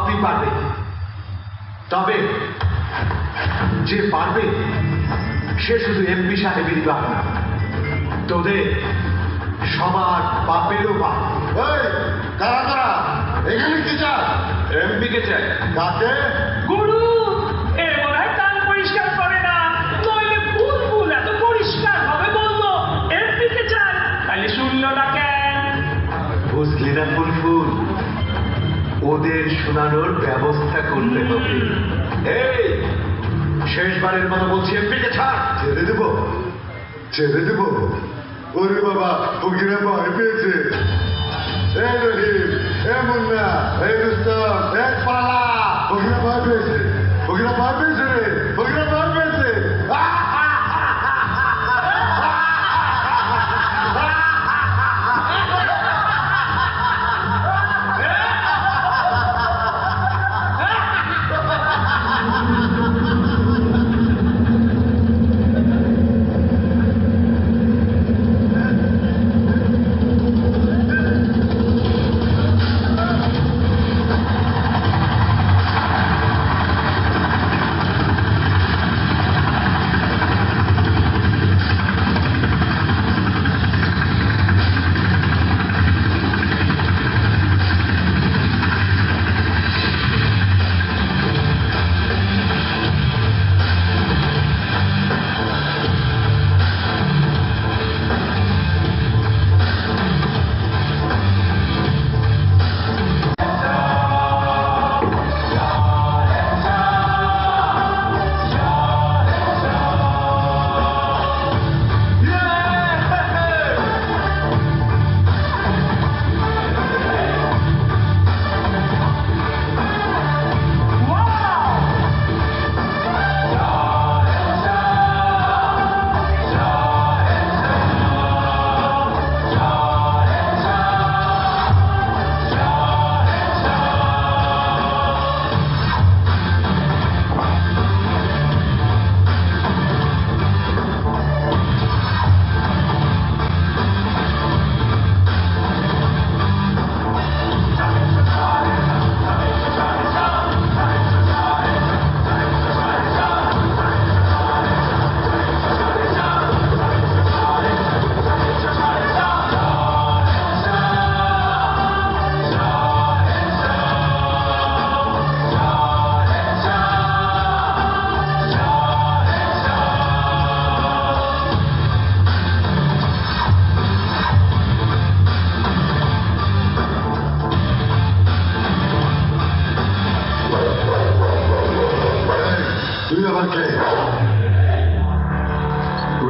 বাপই পারবে, তবে যে পারবে সে শুধু এমপি সাহেবেরই বাপ না, তোদের সবার বাপেরও বাপ। কারা কারা এখানে কি চায়? এমপি কে চাই। কাকে? গুরু এ মনে হয় কান পরিষ্কার করে না, নইলে ফুল এত পরিষ্কার হবে বললো এমপি কে চাই, তাহলে শুনলো না কেন? বুঝলি না ফুলফুল, ওদের শোনানোর ব্যবস্থা করতে হবে। এই শেষবারের মতো বলছি, এমপি কে ছাড়। ছেড়ে দেব? ছেড়ে দেব? ওরে বাবা, ফকিরা ভয় পেয়েছে। এই রহিম, এ মুন্না, এই রুস্তম, এই পালা, ফকিরা ভয় পেয়েছে। ফকিরা ভয় পেয়েছে রে, ফকিরা ভয় পেয়েছে।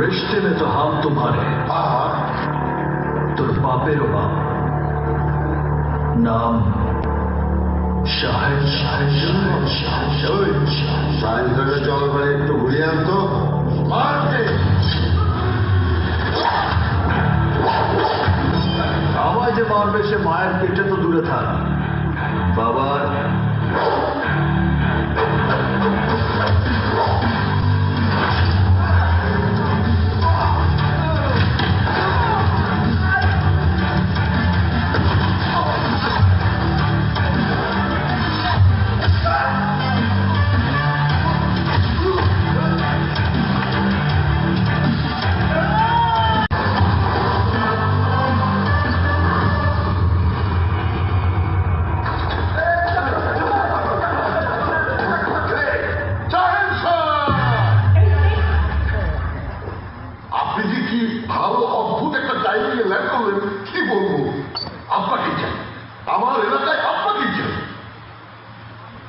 रिश्ते में तो हम तुम्हारे, তোর বাপেরও বাপ, নাম শাহেদ। চল ভাই, একটু ঘুরিয়ে আনতো। আমায় যে মারবে সে মায়ের পেটে তো দূরে থাক, বাবার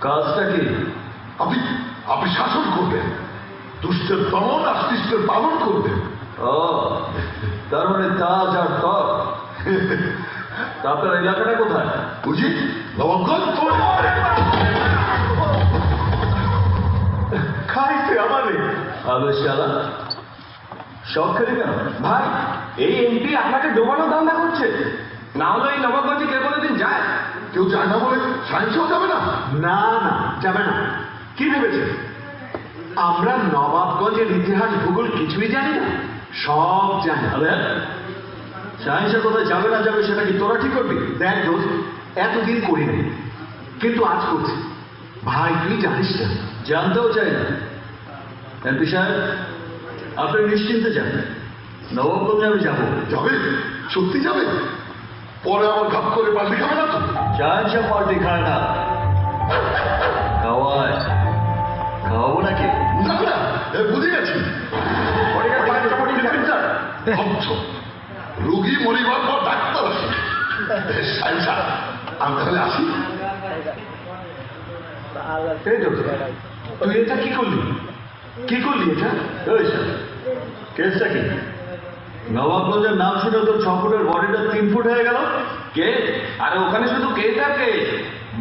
কাজটা কি? আপনি শাসন করবেন, দুষ্টের দমন আর শিষ্টের পালন করবেন। ও, তার মানে তাজ আর তপ। আপনার এলাকাটা কোথায়? বুঝি নবগঞ্জ। খাইছে আমারে আবে শালা, শখ খেলি কেন ভাই? এই এমপি আপনাকে ডোবানো ধান্দা করছে, না হলে এই নবাবগঞ্জে কে কোনোদিন যায়? কেউ যায় না বলে সায়েন্সেও যাবে না? না না, যাবে না। কি ভেবেছে আমরা নবাবগঞ্জের ইতিহাস ভূগোল কিছুই জানি না? সব জানি। আরে সায়েন্সের কোথায় যাবে না যাবে সেটা কি তোরা ঠিক করবি? দেখ দোস্ত, এতদিন করিনি, কিন্তু আজ করছি। ভাই তুই জানিস না। জানতেও চাই না। এমপি সাহেব, আপনি নিশ্চিন্তে যান, নবাবগঞ্জে আমি যাবো। যাবে? সত্যি যাবে? পরে আবার ঘাপ করে পাল্টি খাবে না তো? চায় সব পার্টি খায় না, খাওয়ায়। খাওয়াবো নাকি? যাবে না? বুঝে গেছি। রুগী মরিবার পর ডাক্তার আসে। আমি তাহলে আসি। এই তো, তুই এটা কি করলি? কি করলি এটা? ওই স্যার, কেসটা কি? নবাবগঞ্জের নাম শুনে তোর 6 ফুটের বডিটা 3 ফুট হয়ে গেল। কে? আরে ওখানে শুধু কে থাকে?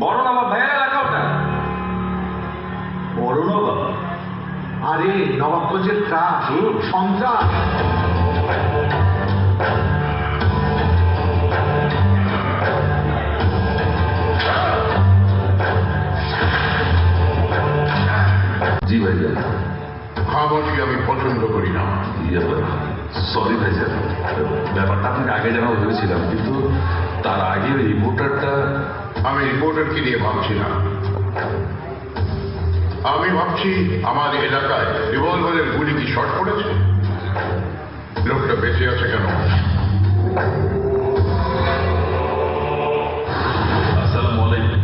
বড় নবাব ভাইয়ের এলাকা ওটা। বড় নবাব? আরে নবাবগঞ্জের ত্রাস, সন্ত্রাস। জি ভাইজান। খাবারকে আমি পছন্দ করি না। সরি ভাইজান, ব্যাপারটা আপনাকে আগে জানাবো ভেবেছিলাম, কিন্তু তার আগে ওই রিপোর্টারটা। আমি রিপোর্টারকে নিয়ে ভাবছি না। আমি ভাবছি আমার এলাকায় রিভলভারের গুলি কি শর্ট পড়েছে? লোকটা বেঁচে আছে কেন? আসসালামু আলাইকুম।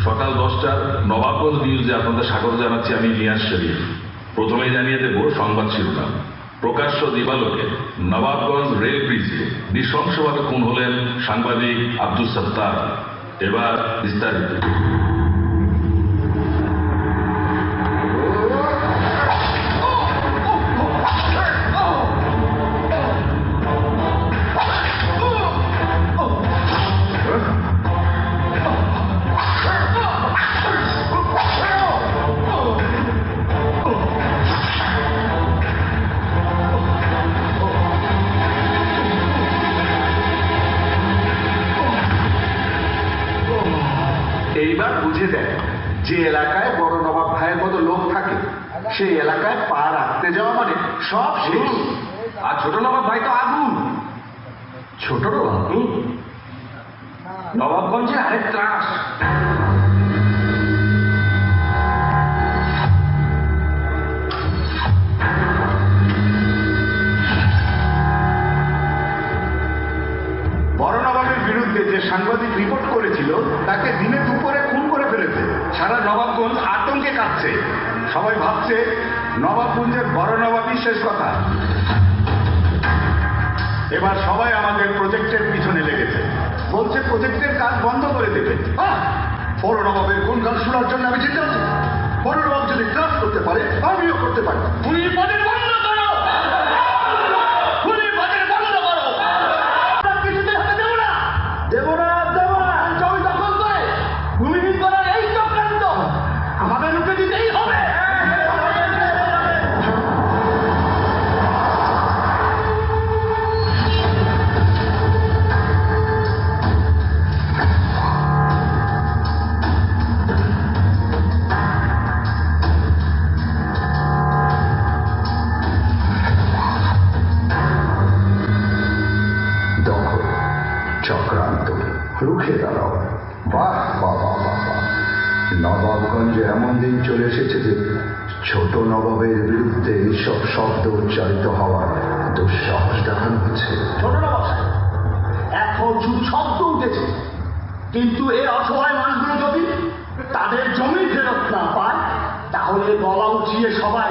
সকাল 10টার নবাবগঞ্জ নিউজে আপনাদের স্বাগত জানাচ্ছি আমি নিয়াজ শরীফ। প্রথমেই জানিয়ে দেব সংবাদ শিরোনাম। প্রকাশ্য দিবালোকে নবাবগঞ্জ রেল ব্রিজে নৃশংসভাবে খুন হলেন সাংবাদিক আব্দুল সত্তার। এবার বিস্তারিত। এইবার বুঝে দেয় যে এলাকায় বড় নবাব ভাইয়ের মতো লোক থাকে সেই এলাকায় পা রাখতে যাওয়া মানে সব শেষ। আর ছোট নবাব ভাই তো আগুন। ছোট নবাব? নবাবগঞ্জে আরেক ত্রাস। বড় নবাবের বিরুদ্ধে যে সাংবাদিক রিপোর্ট করেছিল তাকে দিনে দুপুরে খুন করে ফেলেছে। সারা নবাবগঞ্জ আতঙ্কে কাঁপছে। সবাই ভাবছে নবাবগঞ্জের বড় নবাবই শেষ কথা। এবার সবাই আমাদের প্রজেক্টের পিছনে লেগেছে। বলছে প্রজেক্টের কাজ বন্ধ করে দেবে। বড় নবাবের কোন গান শোনার জন্য আমি চিন্তা করছি। বড় নবাব যদি ক্লাস করতে পারে আমিও করতে পারি। গুলির বাজেট বন্ধ করো! গুলির বাজেট বন্ধ করো! আমরা কিছুতে হতে দেব না! দেব না, দেব না! জমি দখল করে ভূমিহীন করার এই চক্রান্ত আমাদের রুখে দিতেই হবে। দখল, চক্রান্ত, রুখে দাঁড়াও। বাহ বাহ বাহ বাহ বাহ। নবাবগঞ্জে এমন দিন চলে এসেছে যে ছোট নবাবের বিরুদ্ধে এইসব শব্দ উচ্চারিত হওয়ার দুঃসাহস দেখানো হচ্ছে। ছোট নবাব সাহেব, এখন শুধু শব্দ উঠেছে, কিন্তু এই অসহায় মানুষগুলো যদি তাদের জমি ফেরত না পায় তাহলে গলা উঠিয়ে সবাই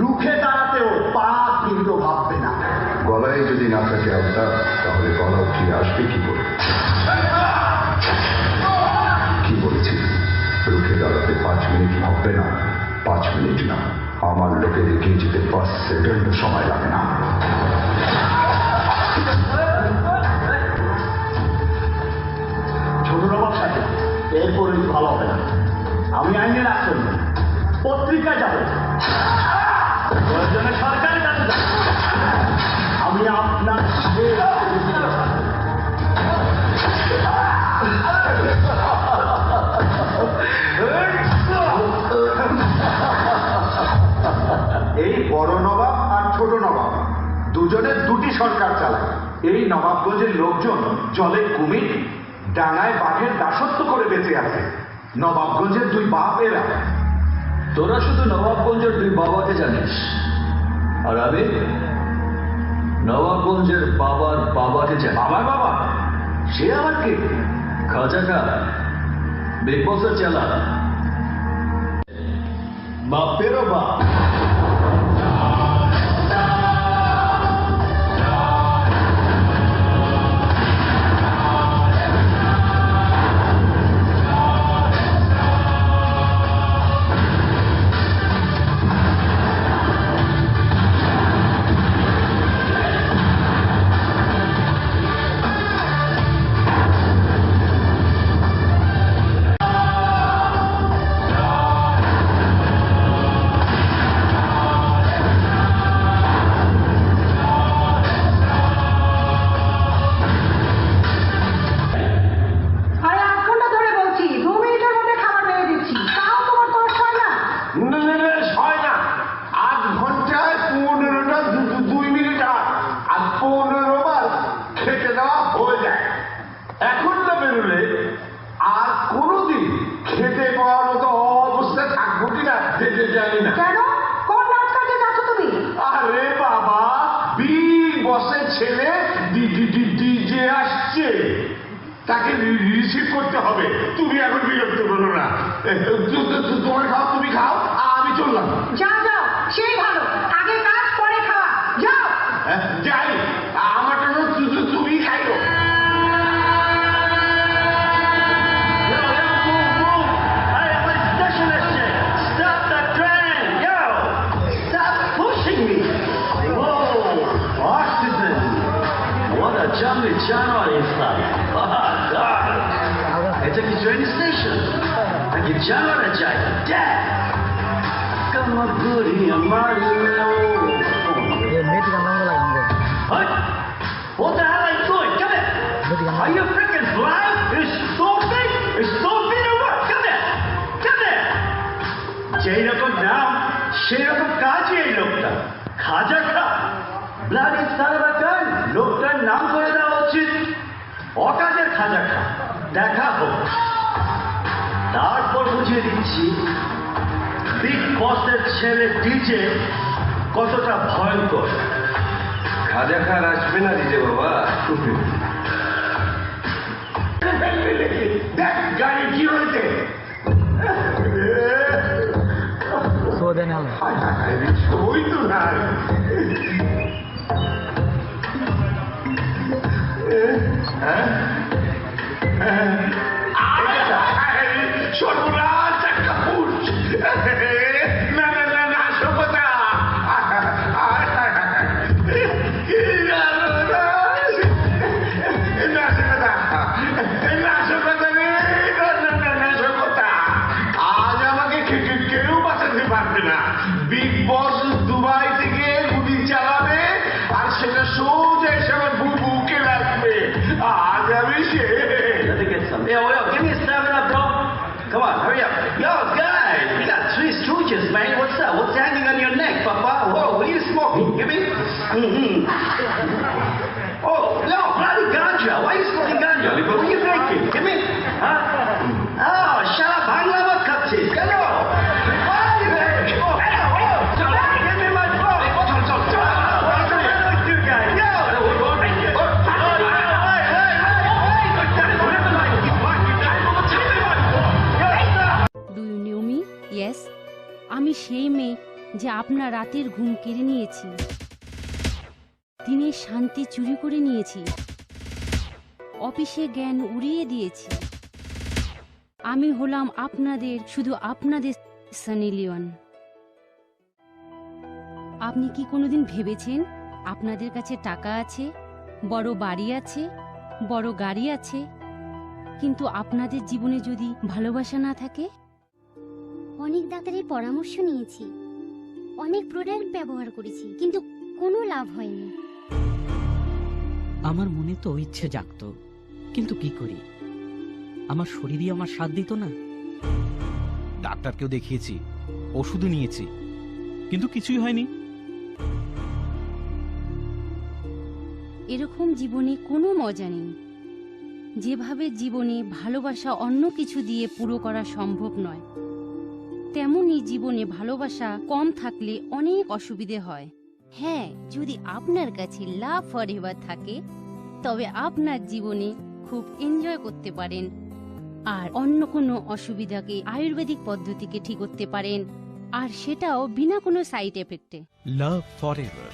রুখে দাঁড়াতেও পা কিন্তু ভাববে না। গলায় যদি না থাকে আবদা, তাহলে গলা উঠিয়ে আসবে কি করে? কি বলছি? রুখে দাঁড়াতে 5 মিনিট ভাববে না? 5 মিনিট না, আমার লোকের এগিয়ে যেতে 5 সেকেন্ড সময় লাগে না। ছোট নবাব সাহেব, এরপরে ভালো হবে না। আমি আইনের আশ্রয় নেব, পত্রিকায় যাব, প্রয়োজনে সরকারের কাছে যাব। আমি আপনার এই বড় নবাব আর ছোট নবাব দুজনের দুটি সরকার চালায়। এই নবাবগঞ্জের লোকজন জলে কুমির, ডাঙায় বাঘের দাসত্ব করে বেঁচে আছে। নবাবগঞ্জের দুই বাপ এরা। তোরা শুধু নবাবগঞ্জের দুই বাবাকে জানিস, আর আমি নবাবগঞ্জের বাবার বাবাকে জানি। আমার বাবা? সে আবার কে? খাজা খা, বিগ বসের চেলা, বাপেরও বাপ। আরে 8 ঘন্টা ধরে বলছি 2 মিনিটের মধ্যে খাবার বেড়ে দিচ্ছি, তাও তোমার তর্স হয় না। হয় না, 8 ঘন্টায় 15টা 2 মিনিট আর 15 বার খেতে দেওয়া হয়ে যায়। এখন না বেরোলে আর কোনোদিন খেতে পাওয়ার মতো অবস্থায় থাকবো কিনা যেতে জানি না। কেন? কোন নাচ কাজে যাচ্ছ তুমি? আরে বাবা, বিগ বসের ছেলে ডিজে আসছে, তাকে রিসিভ করতে হবে। তুমি এখন বিরক্ত করো না। তোমার খাও, তুমি খাও, আমি চললাম। যাও যাও, সেই ভালো, আগে কাজ পরে খাওয়া, যাও। যাই, আমারটা তুমি খাইও। Jumping channel inside. Oh God! It's a train station. I can channel a giant. Dad! Come on, goody, I'm Mario. What? What the hell are you doing? Come here! Are you freaking blind? It's stupid! It's stupid or what? Come here! Come here! যেই রকম নাম সেই রকম কাজই এই লোকটা খাজা খা। Bloody সালবাকার লোকটার নাম করে দেওয়া উচিত অকাজের খাজা খা। দেখা হোক, তারপর বুঝিয়ে দিচ্ছি বিগ বসের ছেলে ডিজে কতটা ভয়ঙ্কর। খাজা খার আসবে না দিতে বাবা। দেখ গাড়ি কি হয়েছে। ওই তো না, সর্বনাশ একটা পুরুষ। না না না না, সভ্যতা। আজ আমাকে কেউ বাঁচাতে পারবে না। বিগ বস দুবাই থেকে গুলি চালাবে আর সেটা সোজা এসে আমার বুকে লাগবে। আজ আমি সে Let me get some. Yo, give me a 7-Up, bro. Come on, hurry up. Yo, guys, we got 3 stooges, man. What's up? What's hanging on your neck, Papa? Whoa, what are you smoking? Give me. Oh, no, bloody ganja. Why are you smoking ganja? What are you making? Give me. Huh? Oh, shut up. Bangla mat khache. Hello. Give me my phone. You guys. Yo. Do you knew me? Yes, আমি সেই মেয়ে যে আপনার রাতের ঘুম কেড়ে নিয়েছি, দিনের শান্তি চুরি করে নিয়েছি, অফিসে জ্ঞান উড়িয়ে দিয়েছি। আমি হলাম আপনাদের, শুধু আপনাদের সানি লিওন। আপনি কি কোনোদিন ভেবেছেন আপনাদের কাছে টাকা আছে, বড় বাড়ি আছে, বড় গাড়ি আছে, কিন্তু আপনাদের জীবনে যদি ভালোবাসা না থাকে? অনেক ডাক্তারের পরামর্শ নিয়েছি, অনেক প্রোডাক্ট ব্যবহার করেছি, কিন্তু কোনো লাভ হয়নি। আমার মনে তো ইচ্ছে জাগতো, কিন্তু কি করি, আমার শরীরই আমার সাথ দিত না। ডাক্তারকেও দেখিয়েছি, ওষুধও নিয়েছি, কিন্তু কিছুই হয়নি। এরকম জীবনে কোনো মজা নেই। যেভাবে জীবনে ভালোবাসা অন্য কিছু দিয়ে পুরো করা সম্ভব নয়, তেমনি জীবনে ভালোবাসা কম থাকলে অনেক অসুবিধে হয়। হ্যাঁ, যদি আপনার কাছে লাভ ফরএভার থাকে তবে আপনার জীবনে খুব এনজয় করতে পারেন আর অন্য কোনো অসুবিধাকে আয়ুর্বেদিক পদ্ধতিকে ঠিক করতে পারেন, আর সেটাও বিনা কোনো সাইড এফেক্টে। লাভ ফরএভার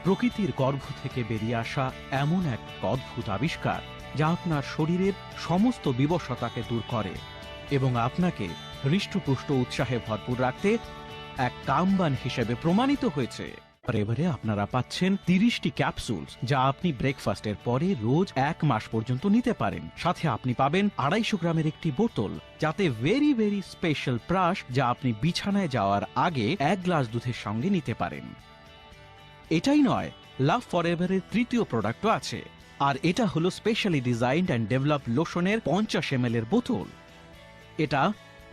প্রকৃতির গর্ভ থেকে বেরিয়ে আসা এমন এক অদ্ভুত আবিষ্কার যা আপনার শরীরের সমস্ত বিবশতাকে দূর করে এবং আপনাকে হৃষ্টপুষ্ট উৎসাহে ভরপুর রাখতে এক কামবান হিসেবে প্রমাণিত হয়েছে। ফরএভারে আপনারা পাচ্ছেন 30টি ক্যাপসুল যা আপনি ব্রেকফাস্টের পরে রোজ 1 মাস পর্যন্ত নিতে পারেন। সাথে আপনি পাবেন 250 গ্রামের একটি বোতল, যাতে ভেরি ভেরি স্পেশাল ব্রাশ যা আপনি বিছানায় যাওয়ার আগে 1 গ্লাস দুধের সঙ্গে নিতে পারেন। এটাই নয়, লাভ ফরএভারের তৃতীয় প্রোডাক্টও আছে, আর এটা হলো স্পেশালি ডিজাইনড অ্যান্ড ডেভেলপ লোশনের 50 ml এর বোতল। এটা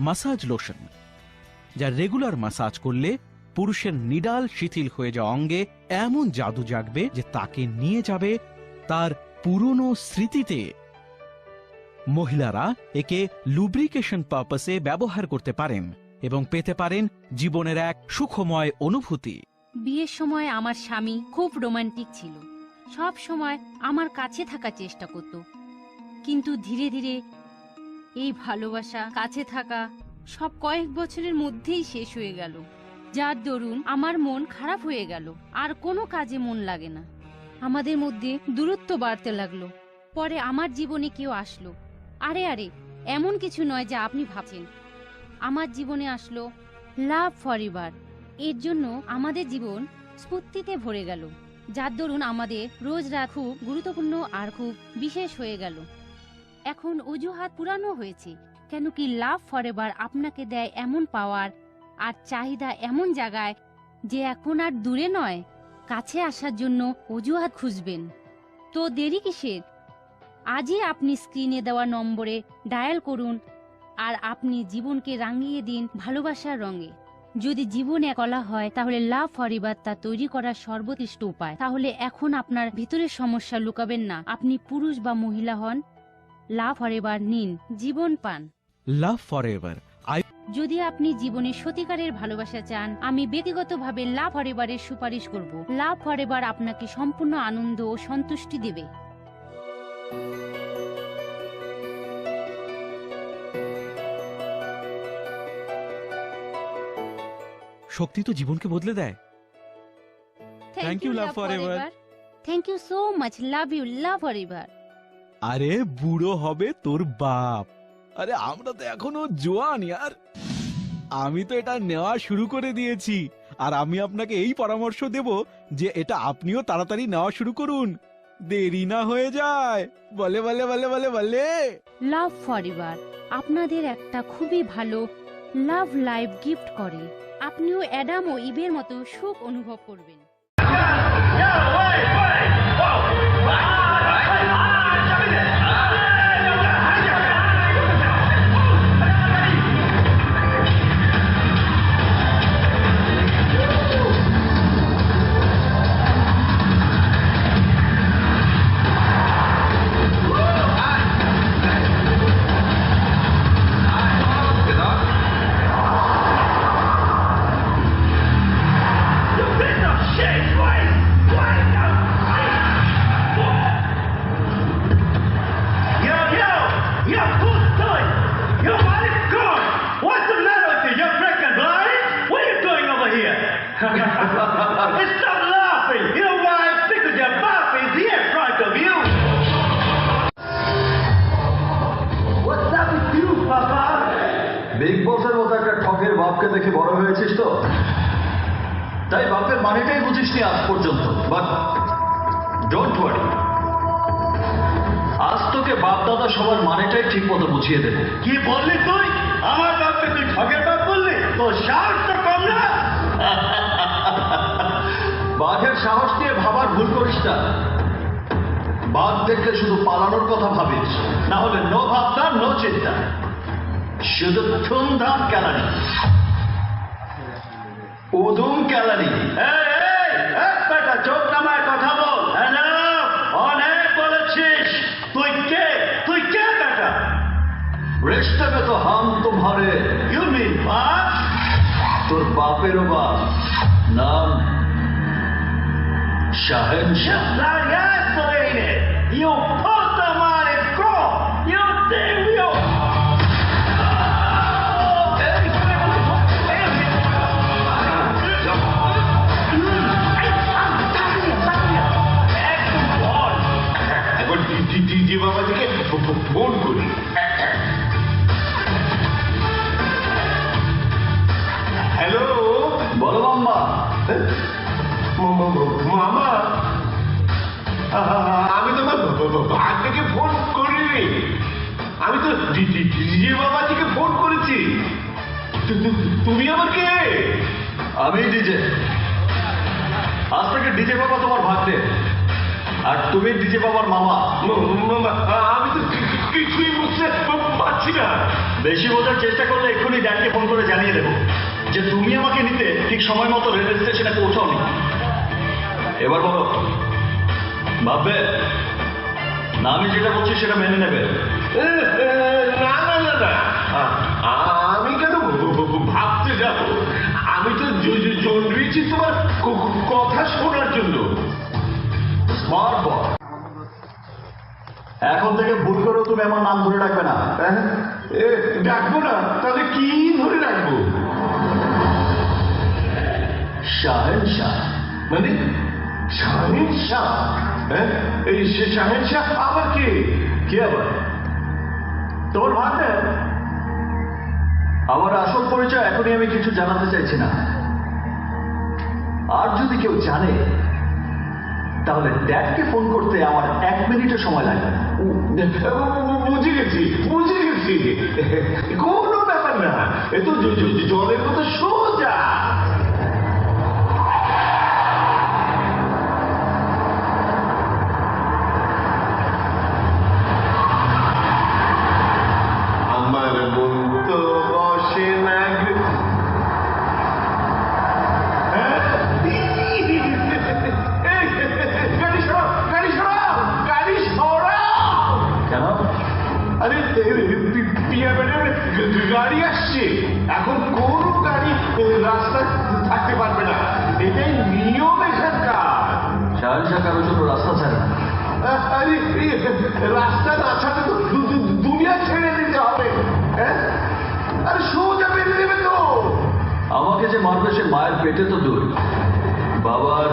মাসাজ লোশন, যা রেগুলার মাসাজ করলে পুরুষের নিডাল শিথিল হয়ে যাওয়া অঙ্গে এমন জাদু জাগবে যে তাকে নিয়ে যাবে তার পুরনো স্মৃতিতে। মহিলারা একে লুব্রিকেশন পারপাসে ব্যবহার করতে পারেন এবং পেতে পারেন জীবনের এক সুখময় অনুভূতি। বিয়ের সময় আমার স্বামী খুব রোমান্টিক ছিল, সব সময় আমার কাছে থাকার চেষ্টা করত, কিন্তু ধীরে ধীরে এই ভালোবাসা, কাছে থাকা সব কয়েক বছরের মধ্যেই শেষ হয়ে গেল, যার দরুন আমার মন খারাপ হয়ে গেল, আর কোনো কাজে মন লাগে না। আমাদের মধ্যে দূরত্ব বাড়তে লাগলো। পরে আমার জীবনে কেউ আসলো। আরে আরে, এমন কিছু নয় যা আপনি ভাবছেন। আমার জীবনে আসলো লাভ ফরএভার। এর জন্য আমাদের জীবন স্ফূর্তিতে ভরে গেল, যার দরুন আমাদের রোজ রাত খুব গুরুত্বপূর্ণ আর খুব বিশেষ হয়ে গেল। এখন অজুহাত পুরানো হয়েছে, কেন কি লাভ ফরএভার আপনাকে দেয় এমন পাওয়ার আর চাহিদা এমন জায়গায় যে এখন আর দূরে নয়, কাছে আসার জন্য অজুহাত খুঁজবেন। তো দেরি কিসের? আজই আপনি স্ক্রিনে দেওয়া নম্বরে ডায়াল করুন আর আপনি জীবনকে রাঙিয়ে দিন ভালোবাসার রঙে। যদি জীবনে কলা হয় তাহলে লাভ ফরএভার তা তৈরি করার সর্বোৎকৃষ্ট উপায়। তাহলে এখন আপনার ভিতরের সমস্যা লুকাবেন না, আপনি পুরুষ বা মহিলা হন, লাভ ফরএভার নিন, জীবন পান। লাভ ফরএভার। যদি আপনি জীবনে সত্যিকারের ভালোবাসা চান, আমি ব্যক্তিগতভাবে লাভ ফরএভারের সুপারিশ করব। লাভ ফরএভার আপনাকে সম্পূর্ণ আনন্দ ও সন্তুষ্টি দেবে। শক্তি তো জীবনকে বদলে দেয়। Thank you love forever. Thank you so much. Love you love forever. আরে বুড়ো হবে তোর বাপ, আরে আমরা তো এখনো জোয়ান ইয়ার। আমি তো এটা নেওয়া শুরু করে দিয়েছি, আর আমি আপনাকে এই পরামর্শ দেব যে এটা আপনিও তাড়াতাড়ি নেওয়া শুরু করুন, দেরি না হয়ে যায়। বলে বলে বলে বলে বলে লাভ ফরএভার আপনাদের একটা খুবই ভালো লাভ লাইফ গিফট করে। আপনিও অ্যাডাম ও ইভের মতো সুখ অনুভব করবেন। Stop laughing! You know why? Because your mouth is here in front of you! What's up with you, Papa? Big বসের মতো একটা ঠকের বাপকে দেখে বড় হয়েছিস তো, তাই বাপের মানেটাই বুঝিসনি আজ পর্যন্ত। বাট ডোন্ট ওয়ারি, আজ তোকে বাপ দাদা সবার মানেটাই ঠিক মতো বুঝিয়ে দেবে। কি বললি তুই? আমার বাপকে তুই ঠকের বাপ বললি? তোর সাহস তো কম না? বাঘের সাহস নিয়ে ভাবার ভুল করিস না। বাঘ দেখলে শুধু পালানোর কথা ভাবিস, না হলে নো ভাবনা নো চিন্তা, শুধু ধুমধাম ক্যালারি, উদুম ক্যালারি। একটা চোখ নামায় কথা বল। অনেক বলেছিস। তুই কে? তুই কে? तो हम तुम्हारे You mean what? তোর বাপেরও বাপ নাম শাহেনশাহ। You put them on it, go! You think you... এখন ডিজে বাবাজিকে ফোন করি। হ্যালো, বলো মাম্মা। মামা, আমি তোমার ভাগ্যকে ফোন করিনি, আমি তো ডিজে বাবাজিকে ফোন করেছি। তুমি আমার কে? আমি ডিজে। আজ থেকে ডিজে বাবা তোমার ভাগ্নে, আর তুমি ডিজে বাবার মামা। মামা, আমি তো কিছুই বুঝতে পারছি না। বেশি বোঝার চেষ্টা করলে এক্ষুনি ড্যাডকে ফোন করে জানিয়ে দেবো যে তুমি আমাকে নিতে ঠিক সময় মতো রেল স্টেশনে পৌঁছাওনি। এবার বলো, ভাববে না আমি যেটা বলছি সেটা মেনে নেবে? না না না না, আমি কেন ভাবতে যাব? আমি তো জন্মেছি তোমার কথা শোনার জন্য। স্মার্ট বয়, এখন থেকে ভুল করেও তুমি আমার নাম ধরে রাখবে না। ডাকবো না? তাহলে কি ধরে রাখবো? শাহেনশাহ। মানে শাহেনশাহ? এই শাহেনশাহ আবার কে? কে আবার? তোর ভাগ্নে। আমার আসল পরিচয় এখনই আমি কিছু জানাতে চাইছি না, আর যদি কেউ জানে তাহলে ড্যাডকে ফোন করতে আমার 1 মিনিটের সময় লাগবে। বুঝে গেছি, বুঝে গেছি, কোনো ব্যাপার না, এ তো জলের মতো সোজা। আমার মন তো বসে না। গাড়ি সরাও, গাড়ি সরাও, গাড়ি সরাও। কেন? আরে পিয়া ম্যাডাম গাড়ি আসছে, এখন কোন গাড়ি রাস্তায় থাকতে পারবে না, এটাই নিয়ম এখানকার। শাহেনশাহ কারোর জন্য রাস্তা ছাড়ে না। আরে রাস্তা না ছাড়লে তো দুনিয়া ছেড়ে দিতে হবে। আরে সোজা বেরিয়ে দেবে তো। আমাকে যে মারবে সে মায়ের পেটে তো দূর, বাবার।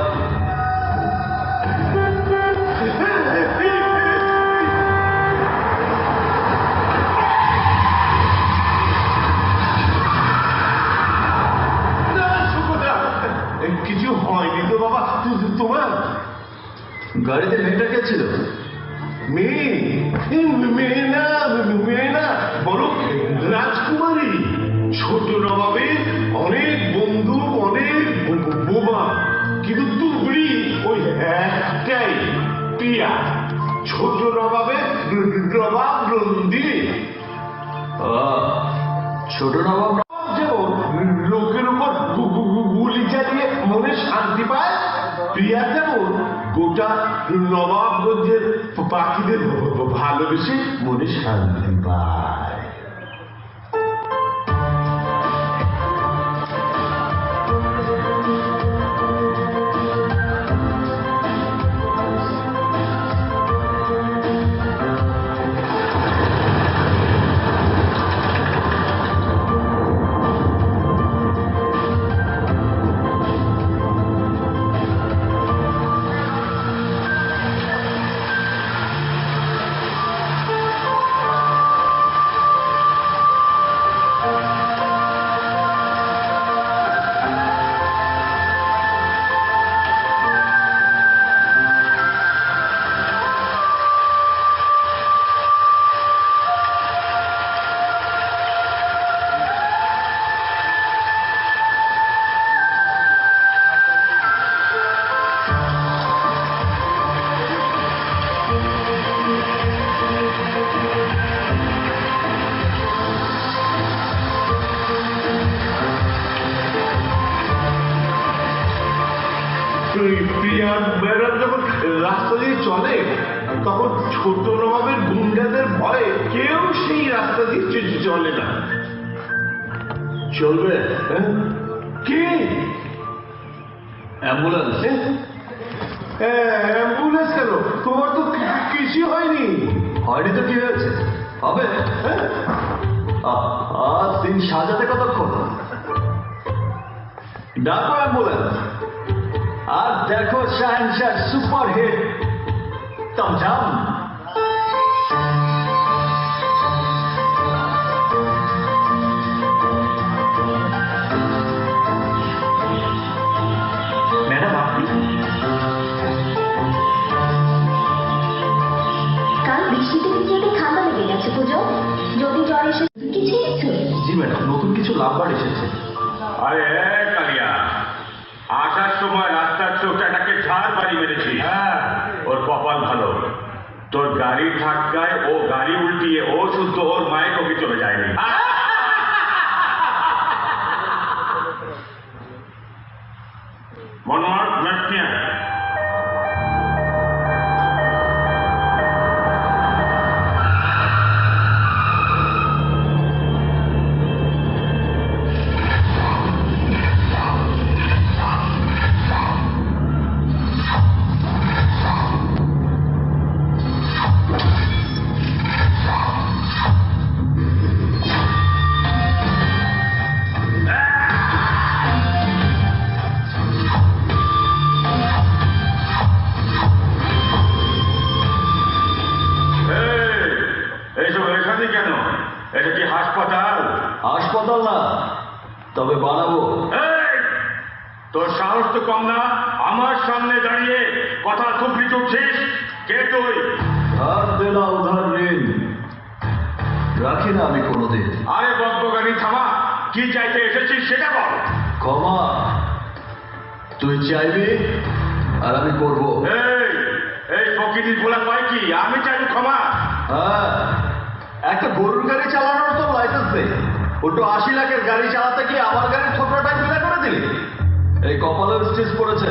কিছু হয়নি তো বাবা তোমার? গাড়িতে মেয়েটা কে ছিল? মেয়ে? মেয়ে না, মেয়ে না, বড় রাজকুমারী। ছোট নবাবের অনেক বন্ধু, অনেক বোমা, কিন্তু তুবড়ি ওই একটাই, পিয়া। ছোট নবাবের নবাব নন্দিনী। ছোট নবাব যেমন লোকের উপর গুলি চালিয়ে মনে শান্তি পায়, প্রিয়া যেমন গোটা নবাবগঞ্জের পাখিদের ভালোবেসে মনে শান্তি পায়। প্রিয়া ম্যাডাম যখন রাস্তা দিয়ে চলে তখন ছোট নবাবের গুন্ডাদের ভয়ে কেউ সেই রাস্তা দিয়ে চলে না। চলবে? কি অ্যাম্বুলেন্স? অ্যাম্বুলেন্স কেন? তোমার তো কিছু হয়নি। হয়নি তো কি হয়েছে? হবে। আজ দিন সাজাতে কতক্ষণ? ডাকো অ্যাম্বুলেন্স। আর দেখো শাহেনশাহ সুপার হিট তমঝাম। ম্যাডাম আপনি? কাল বৃষ্টিতে ভিজে ঠান্ডা লেগে গেছে পুজো, যদি জ্বর এসে কিছু কিছু। জি ম্যাডাম, নতুন কিছু লাভবার এসেছে। আরে কালিয়া, আসার সময় রাস্তার চোখটাকে ঝাড় বাড়ি মেরেছি। হ্যাঁ, ওর কপাল ভালো, তোর গাড়ির ধাক্কায় ও গাড়ি উল্টিয়ে ও শুদ্ধ ওর মায়ের কবি চলে যায়নি। মনোয়ার ম্যাটনিয়া কেন? এটা কি হাসপাতাল? হাসপাতাল না, তবে বানাবো। তোর সাহস তো কম না, আমার সামনে দাঁড়িয়ে কথা থুপড়ি চুপছিস। কে তুই? ধার দেনা উধার ঋণ রাখি না আমি কোনোদিন। আরে বকবকানি থামা, কি চাইতে এসেছিস সেটা বল। ক্ষমা তুই চাইবি আর আমি করবো। এই ফকিনি বলা পাই কি আমি চাইবি ক্ষমা? হ্যাঁ, একটা গরুর গাড়ি চালানোর তো লাইসেন্স নেই, ওটা 80 লাখের গাড়ি চালাতে গিয়ে আমার গাড়ির ঠোকরাটাই ফেলে করে দিলি। এই কপালের স্টিচ পড়েছে,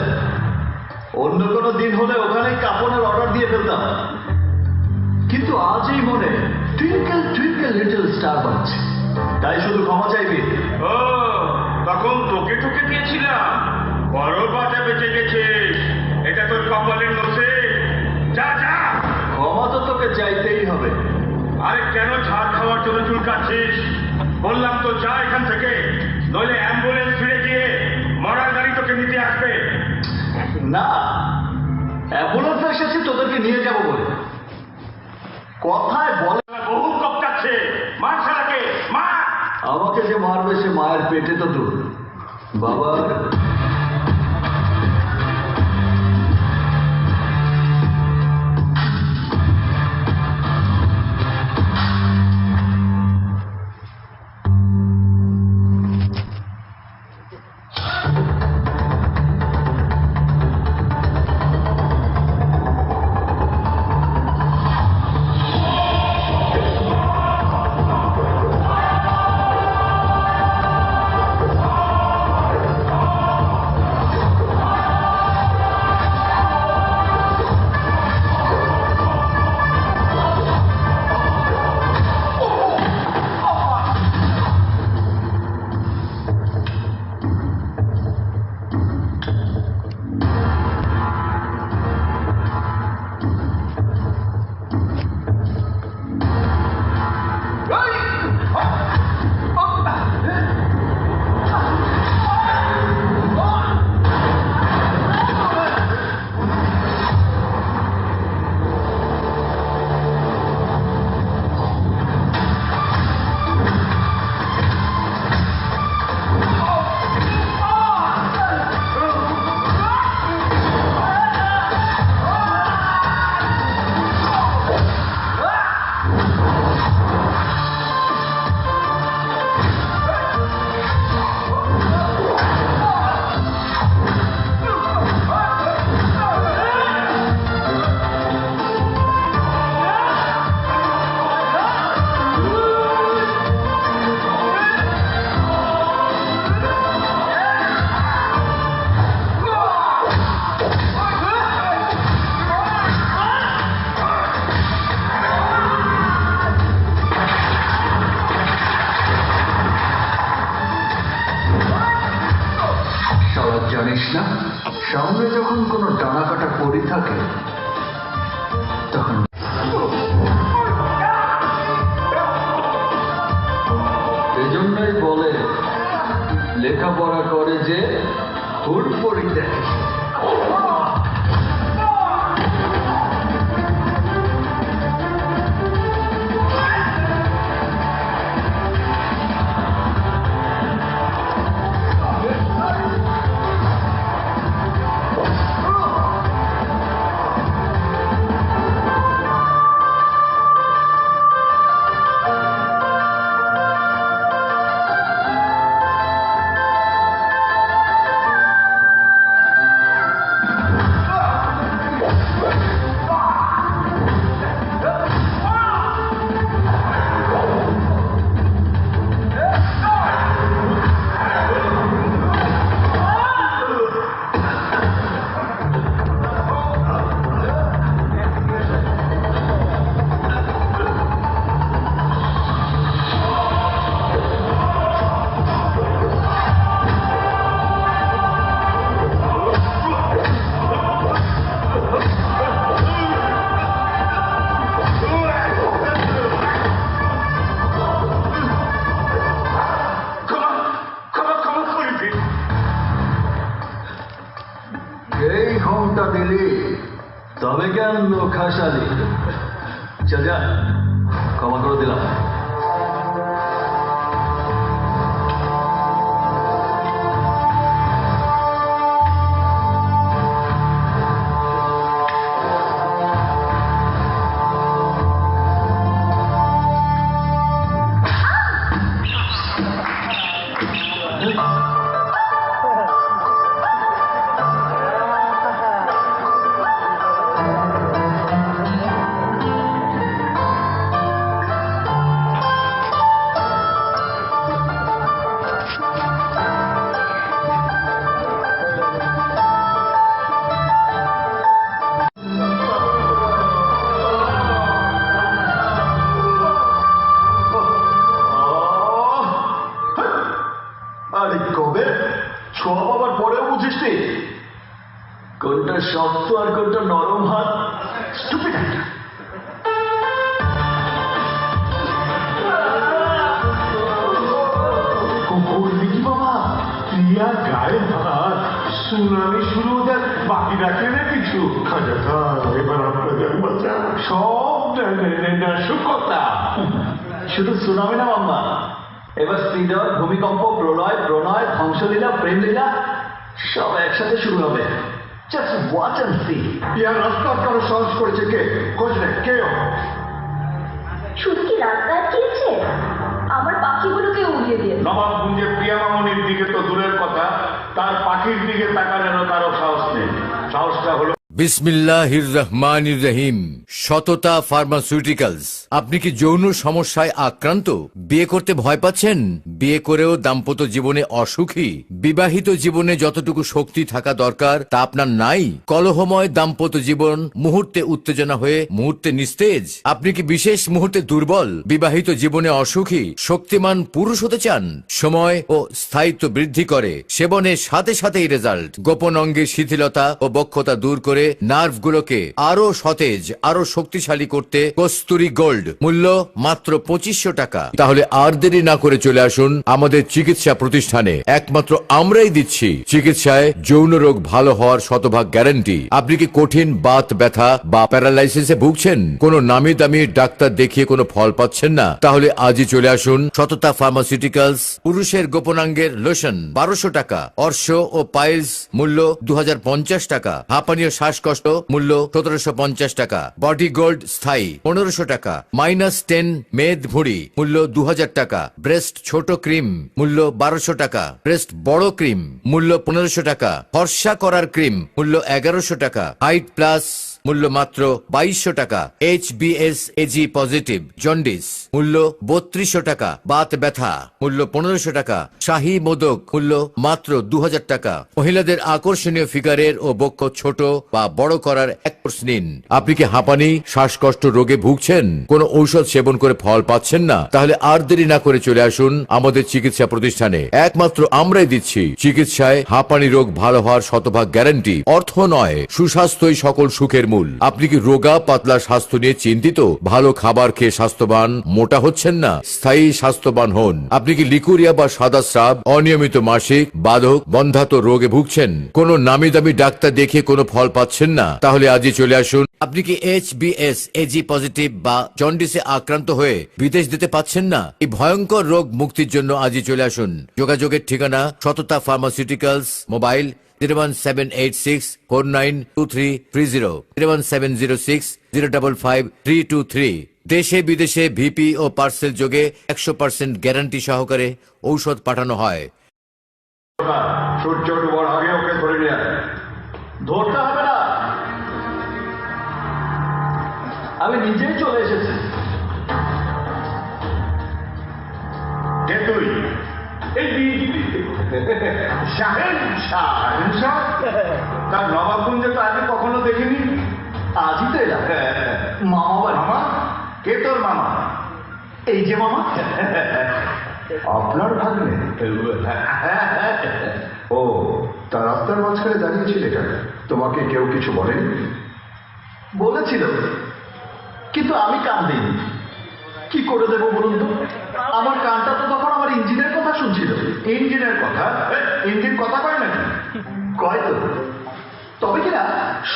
অন্য কোনো দিন হলে ওখানেই কাপড়ের অর্ডার দিয়ে ফেলতাম, কিন্তু আজ এই মনে টুইঙ্কেল টুইঙ্কেল লিটল স্টার বাজছে, তাই শুধু ক্ষমা চাইবি। ও, তখন তোকে ঠকে দিয়েছিলাম, বড় বাজা বেঁচে গেছিস। এটা তোর কপালের নসে। যা যা, ক্ষমা তো তোকে চাইতেই হবে। আরে কেন ঝাড় খাওয়ার জন্য চুলকাচ্ছিস? বললাম তো যা এখান থেকে, নইলে অ্যাম্বুলেন্স ফিরে গিয়ে মরার গাড়ি তোকে নিতে আসবে। না, অ্যাম্বুলেন্স এসেছে তোদেরকে নিয়ে যাবো বলে। কথায় বলে বহু কপটাচ্ছে, মার শালাকে মার। আমাকে যে মারবে সে মায়ের পেটে তো দূর বাবা। জানিস না, সামনে যখন কোনো টানা কাটা পড়ে থাকে তখন এজন্যই বলে লেখাপড়া করে যে হুট পড়ি দেয়। এই ঘুমটা দিলি তবে কেন খাসালি? চল যা, ক্ষমা করে দিলাম। আরে কবে ছোঁয়া বাবার পরেও বুঝিস নি কোনটা শক্ত আর কোনটা নরম হাত? স্টুপিড একটা। করবি কি বাবা? প্রিয়া গায়ে হাত, সুনামি শুরু ওদের, বাকি রাখে না কিছু। খাজা খান, এবার আপনাদের বাচ্চা সব সুকতা। শুধু সুনামি না মাম্মা, এবার স্ত্রীধর, ভূমিকম্প, প্রলয়, প্রণয়, ধ্বংসলীলা, প্রেমলীলা সব একসাথে শুরু হবে। Just watch and see. ইয়ার রাস্তা কারো সাহস করেছে কে? খোঁজ নে, কে? শুধু কি রাস্তা আটকিয়েছে? আমার পাখিগুলোকে উড়িয়ে দিয়ে নবাবগঞ্জে প্রিয়া মামনির দিকে তো দূরের কথা, তার পাখির দিকে তাকানোরও কারো সাহস নেই। সাহসটা হলো বিসমিল্লাহির রহমানির রহিম। সততা ফার্মাসিউটিক্যালস। আপনি কি যৌন সমস্যায় আক্রান্ত? বিয়ে করতে ভয় পাচ্ছেন? বিয়ে করেও দাম্পত্য জীবনে অসুখী? বিবাহিত জীবনে যতটুকু শক্তি থাকা দরকার তা আপনার নাই? কলহময় দাম্পত্য জীবন মুহূর্তে উত্তেজনা হয়ে মুহূর্তে নিস্তেজ? আপনি কি বিশেষ মুহূর্তে দুর্বল? বিবাহিত জীবনে অসুখী? শক্তিমান পুরুষ হতে চান? সময় ও স্থায়িত্ব বৃদ্ধি করে, সেবনের সাথে সাথেই রেজাল্ট। গোপন অঙ্গের শিথিলতা ও বক্ষতা দূর করে নার্ভগুলোকে আরো সতেজ, আরো শক্তিশালী করতে কস্তুরী গোল্ড, মূল্য মাত্র 2500 টাকা। তাহলে আর দেরি না করে চলে আসুন আমাদের চিকিৎসা প্রতিষ্ঠানে। একমাত্র আমরাই দিচ্ছি চিকিৎসায় যৌন রোগ ভালো হওয়ার শতভাগ গ্যারান্টি। আপনি কি কঠিন বাত ব্যথা বা প্যারালাইসিসে ভুগছেন? কোনো নামি দামি ডাক্তার দেখিয়ে কোনো ফল পাচ্ছেন না? তাহলে আজই চলে আসুন সততা ফার্মাসিউটিক্যালস। পুরুষের গোপনাঙ্গের লোশন 1200 টাকা, অর্শ ও পাইলস মূল্য 2050 টাকা, হাঁপানীয় শ্বাসকষ্ট মূল্য 1750 টাকা, বডি গোল্ড স্থায়ী 1500 টাকা, -10 মেদ ভুঁড়ি মূল্য 2000 টাকা, ব্রেস্ট ছোট ক্রিম মূল্য 1200 টাকা, ব্রেস্ট বড় ক্রিম মূল্য 1500 টাকা, ফর্সা করার ক্রিম মূল্য 1100 টাকা, হাইট প্লাস মূল্য মাত্র 2200 টাকা। HBS AG পজিটিভ জন্ডিস মূল্য 3200 টাকা। বাত ব্যথা মূল্য 1500 টাকা। শাহী মোদক মূল্য মাত্র 2000 টাকা। মহিলাদের আকর্ষণীয় ফিগারের ও বক্ষ ছোট বা বড় করার এক কোর্স নিন। আপনি কি হাঁপানি শ্বাসকষ্ট রোগে ভুগছেন, কোন ঔষধ সেবন করে ফল পাচ্ছেন না, তাহলে আর দেরি না করে চলে আসুন আমাদের চিকিৎসা প্রতিষ্ঠানে। একমাত্র আমরাই দিচ্ছি চিকিৎসায় হাঁপানি রোগ ভালো হওয়ার শতভাগ গ্যারান্টি। অর্থ নয়, সুস্বাস্থ্যই সকল সুখের মূল। আপনি কি রোগা পাতলা স্বাস্থ্য নিয়ে চিন্তিত? ভালো খাবার খেয়ে স্বাস্থ্যবান, মোটা হচ্ছেন না, স্থায়ী স্বাস্থ্যবান হন। আপনি কি লিকুরিয়া বা সাদা স্রাব, অনিয়মিত মাসিক, বাধক, বন্ধাত্ম রোগে ভুগছেন, কোন নামি দামি ডাক্তার দেখিয়ে কোনো ফল পাচ্ছেন না, তাহলে আজই চলে আসুন। আপনি কি HBS AG পজিটিভ বা জন্ডিসে আক্রান্ত হয়ে বিদেশ যেতে পাচ্ছেন না? এই ভয়ঙ্কর রোগ মুক্তির জন্য আজই চলে আসুন। যোগাযোগের ঠিকানা সততা ফার্মাসিউটিক্যালস, মোবাইল 01786492330, 01706055323। দেশে বিদেশে ভিপি ও পার্সেল যোগে 100% গ্যারান্টি সহকারে ঔষধ পাঠানো হয়। সূর্য ডুবার আগে ওকে ধরে নিয়ে আয়। ধরতে হবে না, আমি নিজেই চলে এসেছি। কে তুই? এই শাহেন শাহ। তার নবাবগঞ্জে তো আগে কখনো দেখিনি। আজই তো এলাম। মামা বাড়ি। মামা? কে তোর মামা? এই যে মামা। আপনার ভাগ্নে? ও, তা রাস্তার মাঝখানে দাঁড়িয়েছিলে কেন? তোমাকে কেউ কিছু বলেনি? বলেছিল, কিন্তু আমি কান দিইনি। কি করে দেবো বলুন তো? আমার কানটা তো তখন আমার ইঞ্জিনের কথা শুনছিল। ইঞ্জিনের কথা? ইঞ্জিন কথা কয় নাকি? কয় তো, তবে কিনা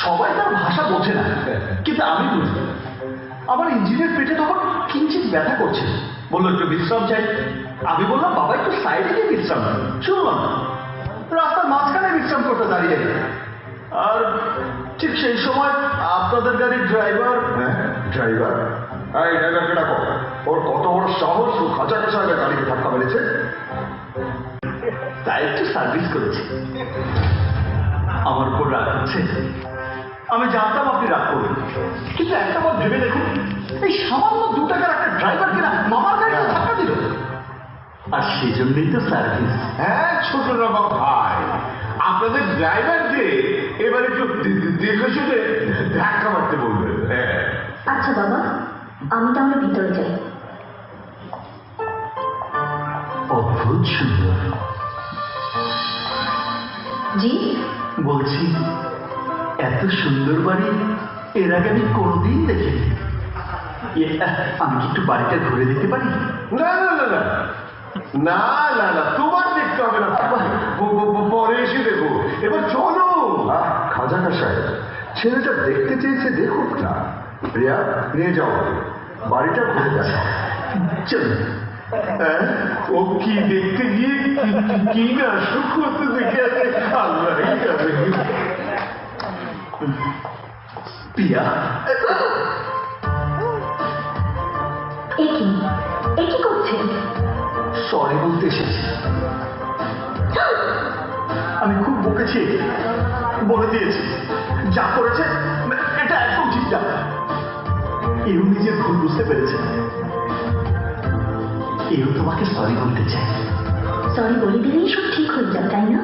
সবাই তার ভাষা বোঝে না, কিন্তু আমি বুঝি। আমার ইঞ্জিনের পেটে তখন কিঞ্চিত ব্যথা করছে। বললো একটু বিশ্রাম চাই। আমি বললাম বাবা একটু সাইডে গিয়ে বিশ্রাম। শুনলাম না, রাস্তার মাঝখানে বিশ্রাম করতে দাঁড়িয়ে। আর ঠিক সেই সময় আপনাদের গাড়ির ড্রাইভার। ড্রাইভার? এই ড্রাইভারকে ডাকো। ওর কত বড় সাহস, ও খাঁচা খাঁচা গাড়িকে ধাক্কা মেরেছে। তাই একটু সার্ভিস করেছে। আমার উপর রাগ হচ্ছে। আমি জানতাম আপনি রাগ করবেন, কিন্তু একটা বার ভেবে দেখুন, এই সামান্য 2 টাকার একটা ড্রাইভার কিনা মামার গাড়িতে ধাক্কা দিল। আর সেই জন্যই তো সার্ভিস। হ্যাঁ ছোট নবাব ভাই, আপনাদের ড্রাইভার যে এবার একটু দেখে শুনে ধাক্কা মারতে বলবেন। হ্যাঁ আচ্ছা বাবা, আমি তাহলে ভিতরে যাই। অদ্ভুত সুন্দর। জি বলছি, এত সুন্দর বাড়ি এর আগে আমি কোনোদিন দেখিনি। আমি কি একটু বাড়িটা ঘুরে দিতে পারি? না না না না না না না, তোমার দেখতে হবে না, পরে এসে দেখো। এবার চলো। খাজা সাহেব, ছেলেটা দেখতে চেয়েছে, দেখুক না। প্রিয়া, নিয়ে যাও, বাড়িটা ঘুরে দেখা। চলুন। ও কি দেখতে গিয়ে কি না সুখ করতে দেখে আছে আল্লাহ জানে। প্রিয়া, এ কি করছেন? সরি বলতে এসেছি। আমি খুব বকেছি, বলে দিয়েছি। যা করেছে এটা একদম ঠিক না। এও নিজের ভুল বুঝতে পেরেছে। এও তোমাকে সরি বলতে চায়। সরি বলে দিলেই সব ঠিক হয়ে যাবে, তাই না?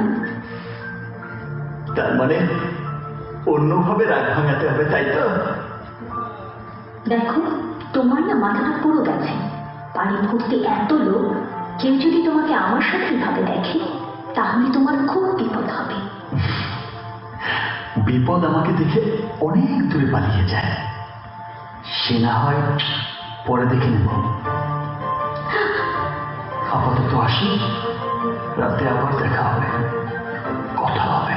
তার মানে অন্যভাবে রাগ ভাঙাতে হবে, তাই তো? দেখো, তোমার না মাথাটা পুরো গেছে। বাড়ি ভর্তি এত লোক, কেউ যদি তোমাকে আমার সাথে ভাবে দেখে, তাহলে তোমার খুব বিপদ হবে। বিপদ আমাকে দেখে অনেক দূরে পালিয়ে যায়। সে না হয় পরে দেখে নেব। আপাতত আসি, রাতে আবার দেখা হবে, কথা হবে,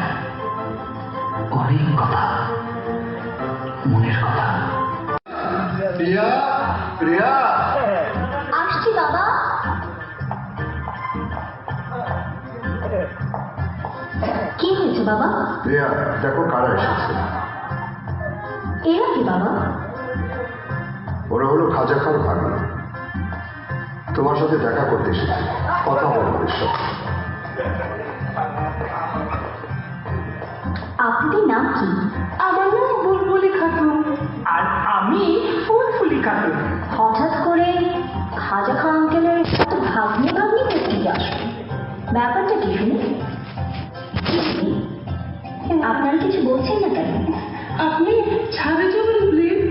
অনেক কথা, মনের কথা। প্রিয়া, প্রিয়া, আসছি বাবা। কি হয়েছে বাবা? প্রিয়া, দেখো কারা এসেছে। এরা কি বাবা? ওরা হলো খাজা খার ভাগ্নে। তোমার সাথে দেখা করতে এসেছে, কথা বলবো এসব। আপনাদের নাম কি? আমার নাম বুলবুলি খাতুন আর আমি ফুলফুলি খাতুন। হঠাৎ করে খাজা খা আঙ্কেলের এত ভাগ্নে ভাগ্নি করতে আসবে, ব্যাপারটা কি শুনি? আপনারা কিছু বলছেন না কেন? আপনি ছাদে যাবেন প্লিজ।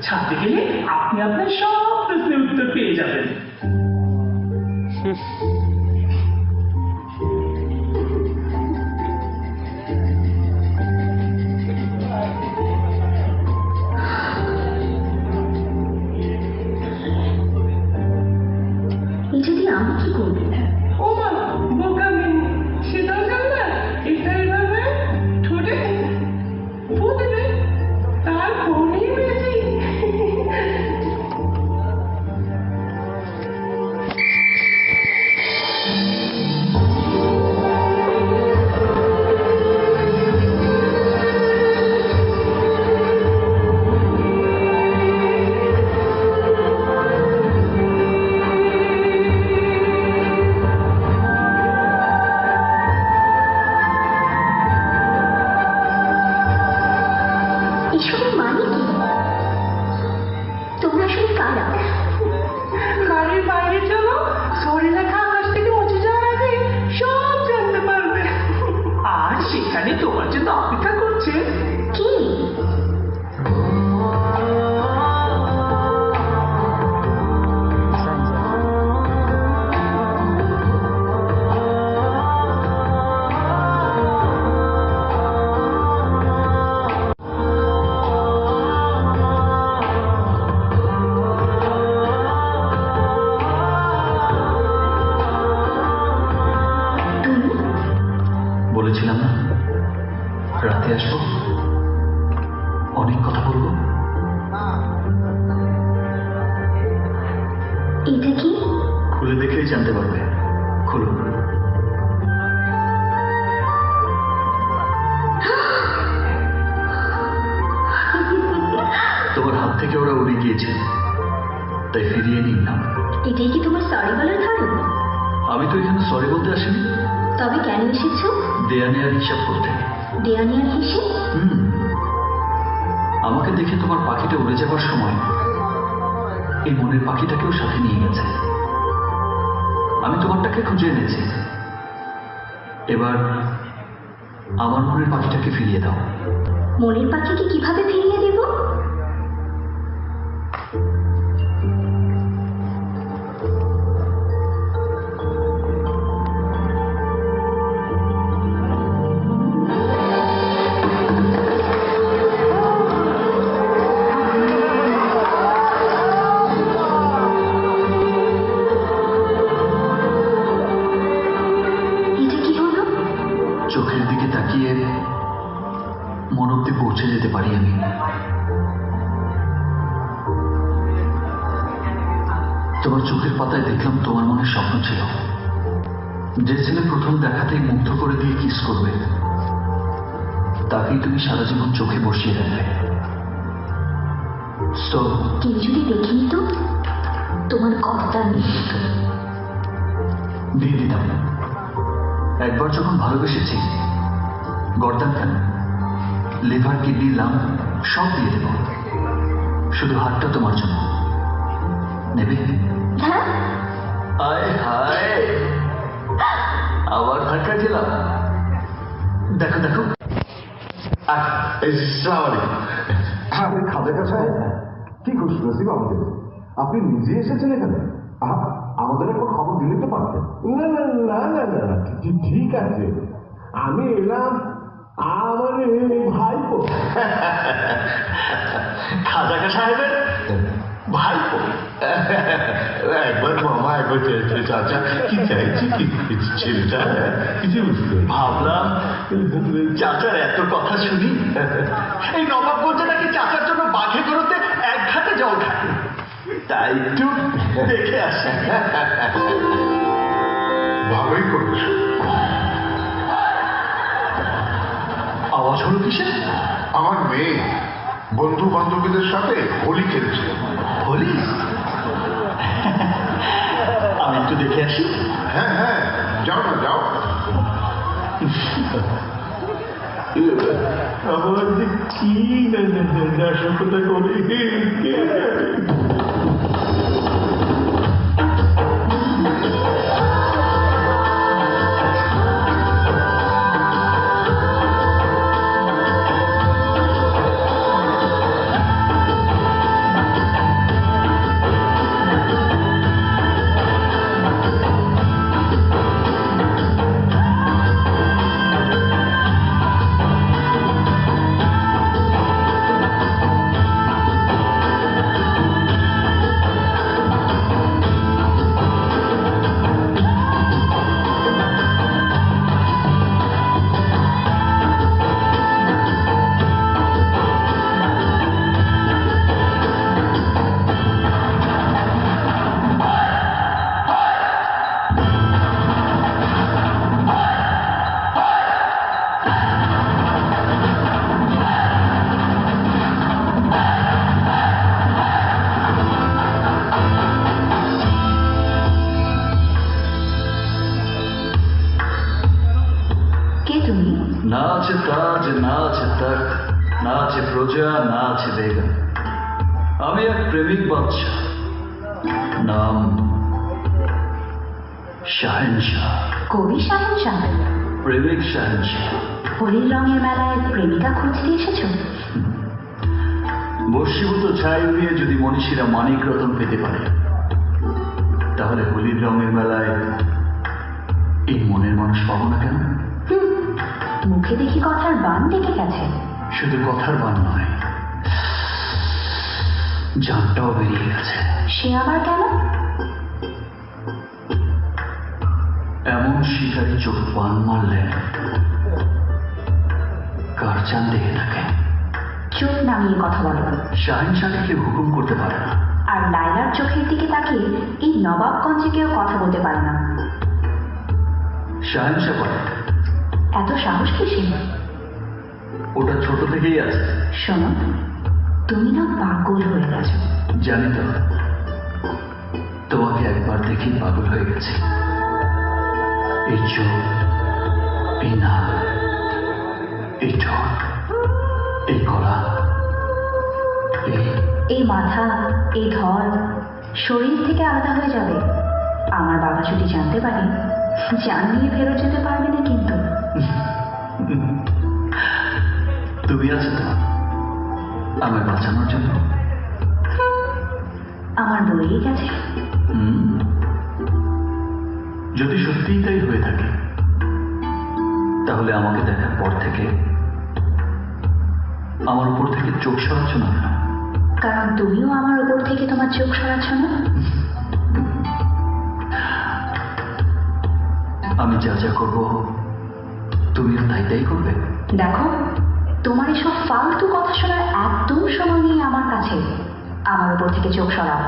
ছাদে গেলে আপনি আপনার সব প্রশ্নের উত্তর পেয়ে যাবেন। এটা দিয়ে আমি কি করবো? ও মা, বোকা মেয়ে, সেটাও জানলে? এটা এভাবে ঠোঁটে ফু দেবে, তারপরেই বেশি। এসবের মানে কি? তোমরা আসলে কারা? বাড়ির বাইরে চলো, সরে লেখা আকাশ থেকে মুছে যাওয়ার আগে সব জানতে পারবে। আর সেখানে তোমার জন্য অপেক্ষা করছে কি? বলেছিলাম না রাতে আসবো, অনেক কথা বলবো। এটা কি? খুলে দেখলেই জানতে পারবে। খুলো। তোমার হাত থেকে ওরা উড়ে গিয়েছে, তাই ফিরিয়ে নিলাম। এটাই কি তোমার সরি বলার কারণ? আমি তো এখানে সরি বলতে আসিনি, তবে কেন এসেছো? দেয়া নেয়ার হিসাব করতে। দেয়া নেয়ার হিসেব? আমাকে দেখে তোমার পাখিটা উড়ে যাবার সময় এই মনের পাখিটাকেও সাথে নিয়ে গেছে। আমি তোমারটাকে খুঁজে এনেছি, এবার আমার মনের পাখিটাকে ফিরিয়ে দাও। মনের পাখিকে কিভাবে ফিরিয়ে দেব? চোখের দিকে তাকিয়ে মন অব্দি পৌঁছে যেতে পারি আমি। তোমার চোখের পাতায় দেখলাম তোমার মনে স্বপ্ন ছিল, যে ছেলে প্রথম দেখাতেই মুগ্ধ করে দিয়ে কিস করবে তাকেই তুমি সারা জীবন চোখে বসিয়ে রাখবে। কেউ যদি দেখিনি তো তোমার কর্তা দিয়ে দিতাম। একবার যখন ভালোবেসেছি, গর্দান কেন, লিভার, কিডনি, লাং সব দিয়ে দেব, শুধু হাতটা তোমার জন্য। নেবে? আয় হায়, আবার ধাক্কা খেলাম। দেখো দেখো। খাদের কাছে কি খুশি নসিব আমাদের, আপনি নিজে এসেছেন এখানে? আমাদের একবার খবর দিলে তো পারতেন। না না না না না, ঠিক আছে, আমি এলাম আমার ভাইপো। খাজাকা সাহেবের ভাইপো। একবার মামা, একবার চাচা, কি চাইছি কি ছেলেটা কিছু ভাবলাম চাচার এত কথা শুনি, এই নবাবগঞ্জে নাকি চাচার জন্য বাঘে বেরোতে এক ঘাটে জল খায়, তাই একটু দেখে আসে। ভালোই করেছ। আওয়াজ হলো কিসের? আমার মেয়ে বন্ধু বান্ধবীদের সাথে হোলি খেলছে। হোলি? আমি একটু দেখে আসি। হ্যাঁ হ্যাঁ, যাও না, যাও। আমার যে কি নাশকতা করে কে জানে? না আছে তাজ, না আছে তখ্ত, না আছে প্রজা, না আছে বেগম। আমি এক প্রেমিক বাদশা, নাম শাহেনশাহ। কবি শাহেনশাহ? প্রেমিক শাহেনশাহ। হরির রঙের মেলায় প্রেমিকা খুঁজতে এসেছো? বর্ষীভূত ছাই উড়িয়ে যদি মনীষীরা মানিক রতন পেতে পারে, তাহলে হোলির রঙের মেলায় এই মনের মানুষ পাবো না কেন? মুখে দেখি কথার বান ডেকে গেছে। শুধু কথার বান নয়, জানটাও বেরিয়ে গেছে। সে আবার কেন? এমন শিকারী চোখ বান মারলে কার চান দেখে থাকে? চোখ নামিয়ে কথা বলো। শাহেনশাহকে কেউ হুকুম করতে পারে না। আর লাইলার চোখের দিকে তাকিয়ে এই নবাবগঞ্জে কেউ কথা বলতে পারে না। শাহেনশাহ বলে। এত সাহস কিসে? ওটা ছোট থেকেই আছে। শোনো, তুমি না পাগল হয়ে গেছো। জানি তো, তোমাকে একবার দেখি পাগল হয়ে গেছে। এই চোখ, এই নাক, এই ঠোঁট, এই গলা, এই মাথা, এই ধর শরীর থেকে আলাদা হয়ে যাবে। আমার বাবা যদি জানতে পারে, জান নিয়ে ফেরত যেতে পারবে না কিন্তু। তুমি আছো তো আমার বাঁচানোর জন্য? আমার বলেই গেছে। যদি সত্যিই তাই হয়ে থাকে, তাহলে আমাকে দেখার পর থেকে আমার উপর থেকে চোখ সরাচ্ছ না কেন? কারণ তুমিও আমার উপর থেকে তোমার চোখ সরাচ্ছ না। আমি যা যা করবো তুমিও তাই তাই করবে। দেখো, তোমার এসব ফালতু কথা শোনার একদম সময় নেই আমার কাছে। আমার উপর থেকে চোখ সরাও।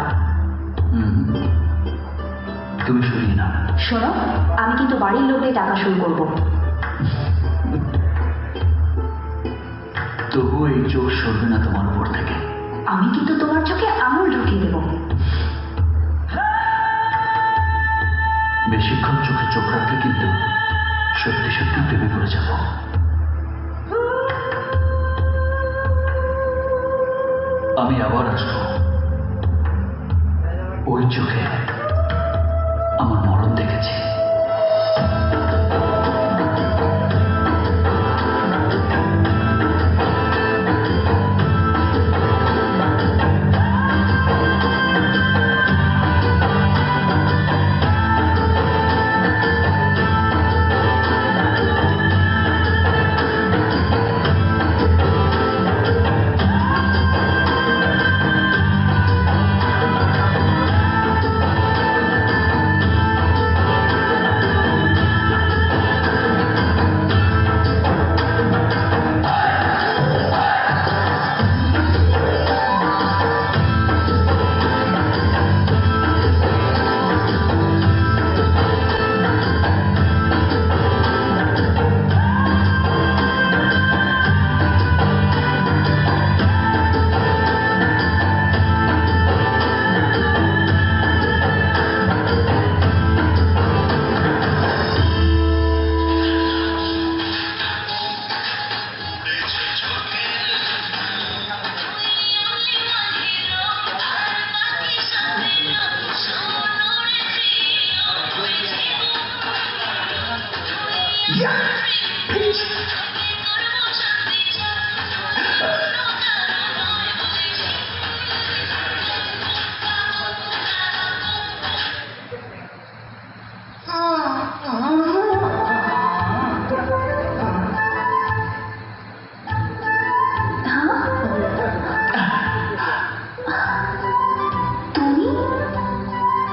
তুমি সরিয়ে না। শোনো, আমি কিন্তু বাড়ির লোকদের টাকা শুরু করবো। তবুও এই চোখ সরবে না তোমার উপর থেকে। আমি কিন্তু তোমার চোখে আঙুল ঢুকিয়ে দেব। বেশিক্ষণ চোখে চোখ রাখলে কিন্তু সত্যি সত্যি প্রেমে পড়ে যাব। আমি আবার আসবো ওই চোখে আমার মরণ দেখেছি।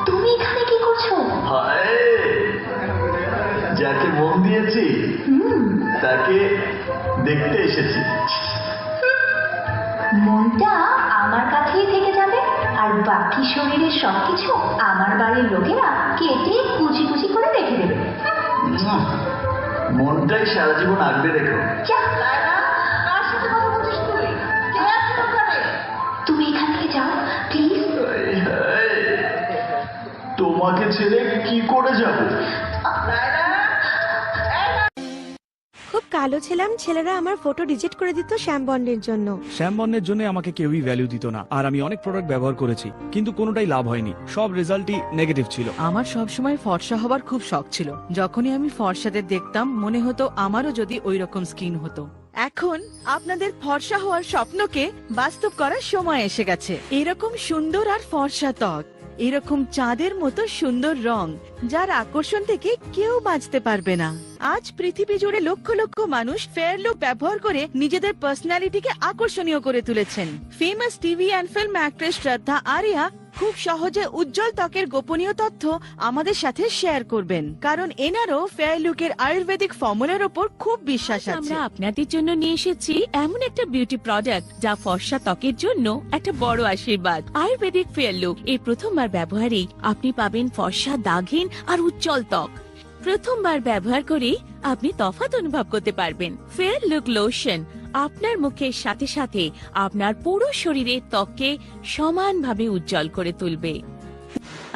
তুমি এখানে কি করছো? যাকে মন দিয়েছি তাকে দেখতে এসেছি। মনটা আমার কাছেই থেকে যাবে আর বাকি শরীরের সবকিছু আমার বাড়ির লোকেরা কেটে কুচি কুচি করে রেখে দেবে। মনটাই সারা জীবন আগলে রেখো। তুমি এখান থেকে যাও প্লিজ। তোমাকে ছেড়ে কি করে যাব? খুব কালো ছিলাম, ছেলেরা আমার ফটো ডিলিট করে দিত শ্যাম বন্ডের জন্য। শ্যাম বন্ডের জন্য আমাকে কেউই ভ্যালু দিত না, আর আমি অনেক প্রোডাক্ট ব্যবহার করেছি কিন্তু কোনোটাই লাভ হয়নি, সব রেজাল্টই নেগেটিভ ছিল। আমার সবসময় ফর্সা হবার খুব শখ ছিল। যখনই আমি ফর্সাদের দেখতাম মনে হতো আমারও যদি ওই রকম স্কিন হতো। এখন আপনাদের ফর্সা হওয়ার স্বপ্নকে বাস্তব করার সময় এসে গেছে। এরকম সুন্দর আর ফর্সা ত্বক, এরকম চাঁদের মতো সুন্দর রং, যার আকর্ষণ থেকে কেউ বাঁচতে পারবে না। আজ পৃথিবী জুড়ে লক্ষ লক্ষ মানুষ ফেয়ার লুক ব্যবহার করে নিজেদের পার্সোনালিটিকে আকর্ষণীয় করে তুলেছেন। Famous TV and film actress শ্রদ্ধা আরিয়া খুব সহজে উজ্জ্বল ত্বকের গোপনীয় তথ্য আমাদের সাথে শেয়ার করবেন, কারণ এনারও ফেয়ার লুকের আয়ুর্বেদিক ফর্মুলার উপর খুব বিশ্বাস আছে। আমরা আপনাদের জন্য নিয়ে এসেছি এমন একটা বিউটি প্রোডাক্ট যা ফর্সা ত্বকের জন্য একটা বড় আশীর্বাদ। আয়ুর্বেদিক ফেয়ার লুক এই প্রথমবার ব্যবহারেই আপনি পাবেন ফর্সা, দাগহীন আর উজ্জ্বল ত্বক। প্রথমবার ব্যবহার করে আপনি তফাৎ অনুভব করতে পারবেন। ফেয়ার লুক লোশন আপনার মুখের সাথে সাথে আপনার পুরো শরীরের ত্বককে সমানভাবে উজ্জ্বল করে তুলবে।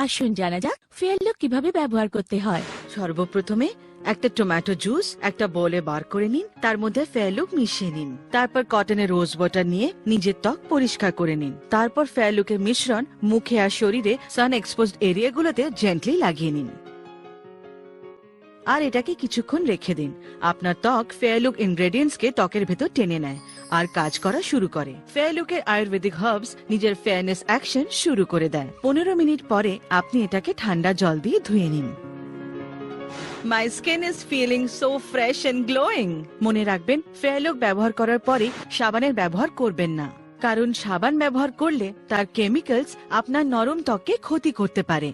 আসুন জানা যাক ফেয়ার লুক কিভাবে ব্যবহার করতে হয়। সর্বপ্রথমে একটা টমেটো জুস একটা বোলে বার করে নিন, তার মধ্যে ফেয়ার লুক মিশিয়ে নিন। তারপর কটনের রোজ ওয়াটার নিয়ে নিজের ত্বক পরিষ্কার করে নিন। তারপর ফেয়ার লুকের মিশ্রণ মুখে আর শরীরে সান এক্সপোজড এরিয়াগুলোতে জেন্টলি লাগিয়ে নিন আর এটাকে কিছুক্ষণ রেখে দিন। আপনার ত্বক ফেয়ার লুক ইনগ্রেডিয়েন্টসকে ত্বকের ভেতর টেনে নেয় আর কাজ করা শুরু করে। ফেয়ার লুকের আয়ুর্বেদিক হার্বস নিজের ফেয়ারনেস অ্যাকশন শুরু করে দেয়। 15 মিনিট পরে আপনি এটাকে ঠান্ডা জল দিয়ে ধুয়ে নিন। My skin is feeling so fresh and glowing. মনে রাখবেন, ফেয়ার লুক ব্যবহার করার পরে সাবানের ব্যবহার করবেন না, কারণ সাবান ব্যবহার করলে তার কেমিক্যালস আপনার নরম ত্বককে ক্ষতি করতে পারে।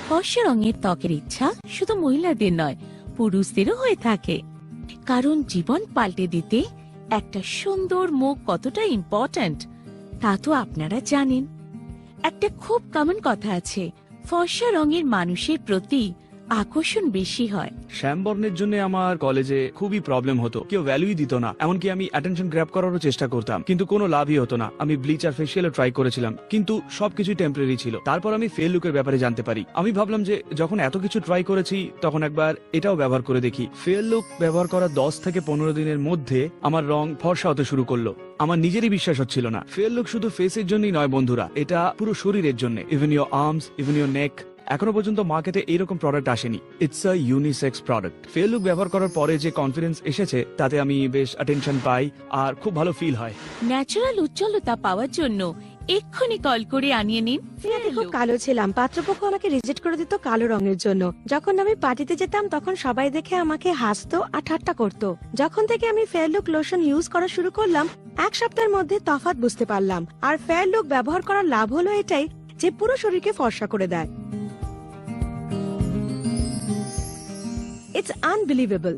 ফর্সা রঙের ত্বকের ইচ্ছা শুধু মহিলাদের নয়, পুরুষদেরও হয়ে থাকে, কারণ জীবন পাল্টে দিতে একটা সুন্দর মুখ কতটা ইম্পর্ট্যান্ট তা তো আপনারা জানেন। একটা খুব কমন কথা আছে, ফর্সা রঙের মানুষের প্রতি আকর্ষণ বেশি হয়। শ্যাম বর্ণের জন্য আমার কলেজে খুবই প্রবলেম হতো, কেউ ভ্যালুই দিত না, এমনকি আমি অ্যাটেনশন গ্র্যাব করারও চেষ্টা করতাম কিন্তু কোনো লাভই হতো না। আমি ব্লিচ আর ফেসিয়ালও ট্রাই করেছিলাম কিন্তু সবকিছুই টেম্পোরারি ছিল। তারপর আমি ফেয়ার লুকের ব্যাপারে জানতে পারি। আমি ভাবলাম যে যখন এত কিছু ট্রাই করেছি তখন একবার এটাও ব্যবহার করে দেখি। ফেয়ার লুক ব্যবহার করার 10 থেকে 15 দিনের মধ্যে আমার রং ফর্সা হতে শুরু করলো। আমার নিজেরই বিশ্বাস হচ্ছিল না। ফেয়ার লুক শুধু ফেসের জন্যই নয় বন্ধুরা, এটা পুরো শরীরের জন্য, even your arms, even your neck. এখনো পর্যন্ত মার্কেটে এইরকম প্রোডাক্ট আসেনি। It's a unisex product. Fair Look ব্যবহার করার পরে যে কনফিডেন্স এসেছে তাতে আমি বেশ অ্যাটেনশন পাই আর খুব ভালো ফিল হয়। ন্যাচারাল উজ্জ্বলতা পাওয়ার জন্য এক্ষুনি কল করে আনিয়ে নিন। খুব কালো ছিলাম, পাত্রপক্ষ আমাকে রিজেক্ট করে দিত কালো রঙের জন্য। যখন আমি পার্টিতে যেতাম তখন সবাই দেখে আমাকে হাসতো আর ঠাট্টা করতো। যখন থেকে আমি ফেয়ার লুক লোশন ইউজ করা শুরু করলাম, 1 সপ্তাহের মধ্যে তফাৎ বুঝতে পারলাম। আর ফেয়ার লুক ব্যবহার করার লাভ হলো এটাই যে পুরো শরীরকে ফর্সা করে দেয়। It's unbelievable.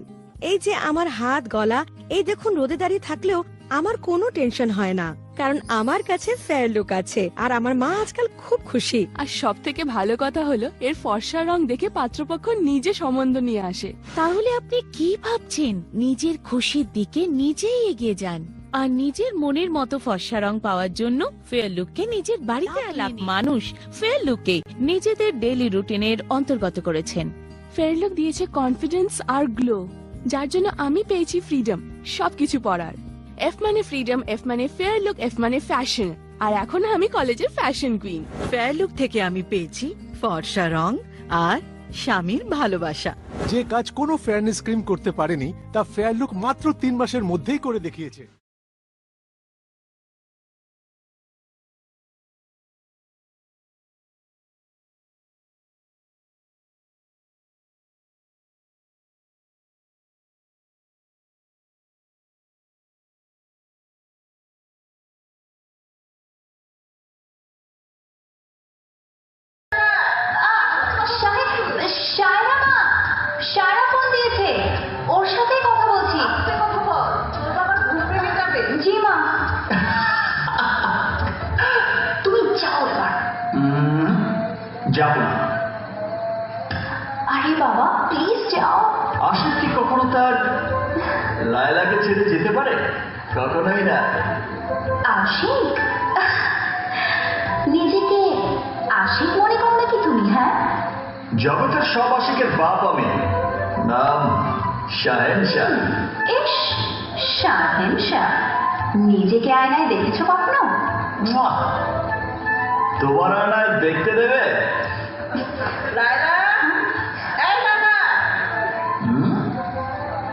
এই যে আমার হাত, গলা, এই দেখুন রোদে দাঁড়িয়ে থাকলেও আমার কোনো টেনশন হয় না, কারণ আমার কাছে ফেয়ার লুক আছে আর আমার মা আজকাল খুব খুশি। আর সব থেকে ভালো কথা হলো এর ফর্সা রং দেখে পাত্রপক্ষ নিজে সম্বন্ধ নিয়ে আসে। তাহলে আপনি কি ভাবছেন? নিজের খুশির দিকে নিজেই এগিয়ে যান আর নিজের মনের মতো ফর্সা রং পাওয়ার জন্য ফেয়ার লুককে নিজের বাড়িতে লাখ মানুষ ফেয়ার লুককে নিজেদের ডেইলি রুটিনের অন্তর্গত করেছেন। ফেয়ার লুক দিয়েছে কনফিডেন্স আর গ্লো, যার জন্য আমি পেয়েছি ফ্রিডম সবকিছু পড়ার। এফ মানে ফ্রিডম, এফ মানে ফেয়ার লুক, এফ মানে ফ্যাশন, আর এখন আমি কলেজের ফ্যাশন কুইন। ফেয়ার লুক থেকে আমি পেয়েছি ফর্সা রং আর স্বামীর ভালোবাসা। যে কাজ কোনো ফেয়ারনেস ক্রিম করতে পারেনি তা ফেয়ার লুক মাত্র 3 মাসের মধ্যেই করে দেখিয়েছে। সারা ফোন দিয়েছে, ওর সাথেই কথা বলছি। জি মা। তুমি যাও এবার। যাবো না। আরে বাবা প্লিজ যাও। আশিক কি কখনো তার লায়লাকে ছেড়ে যেতে পারে? কখনোই না। আশিক? নিজেকে আশিক মনে কর নাকি তুমি? হ্যাঁ, জগতের সব আশিকের বাপ আমি। নাম শাহেনশাহ। ইস, শাহেনশাহ। নিজেকে আয়নায় দেখেছো কখনো? তোমার আয়নায় দেখতে দেবে?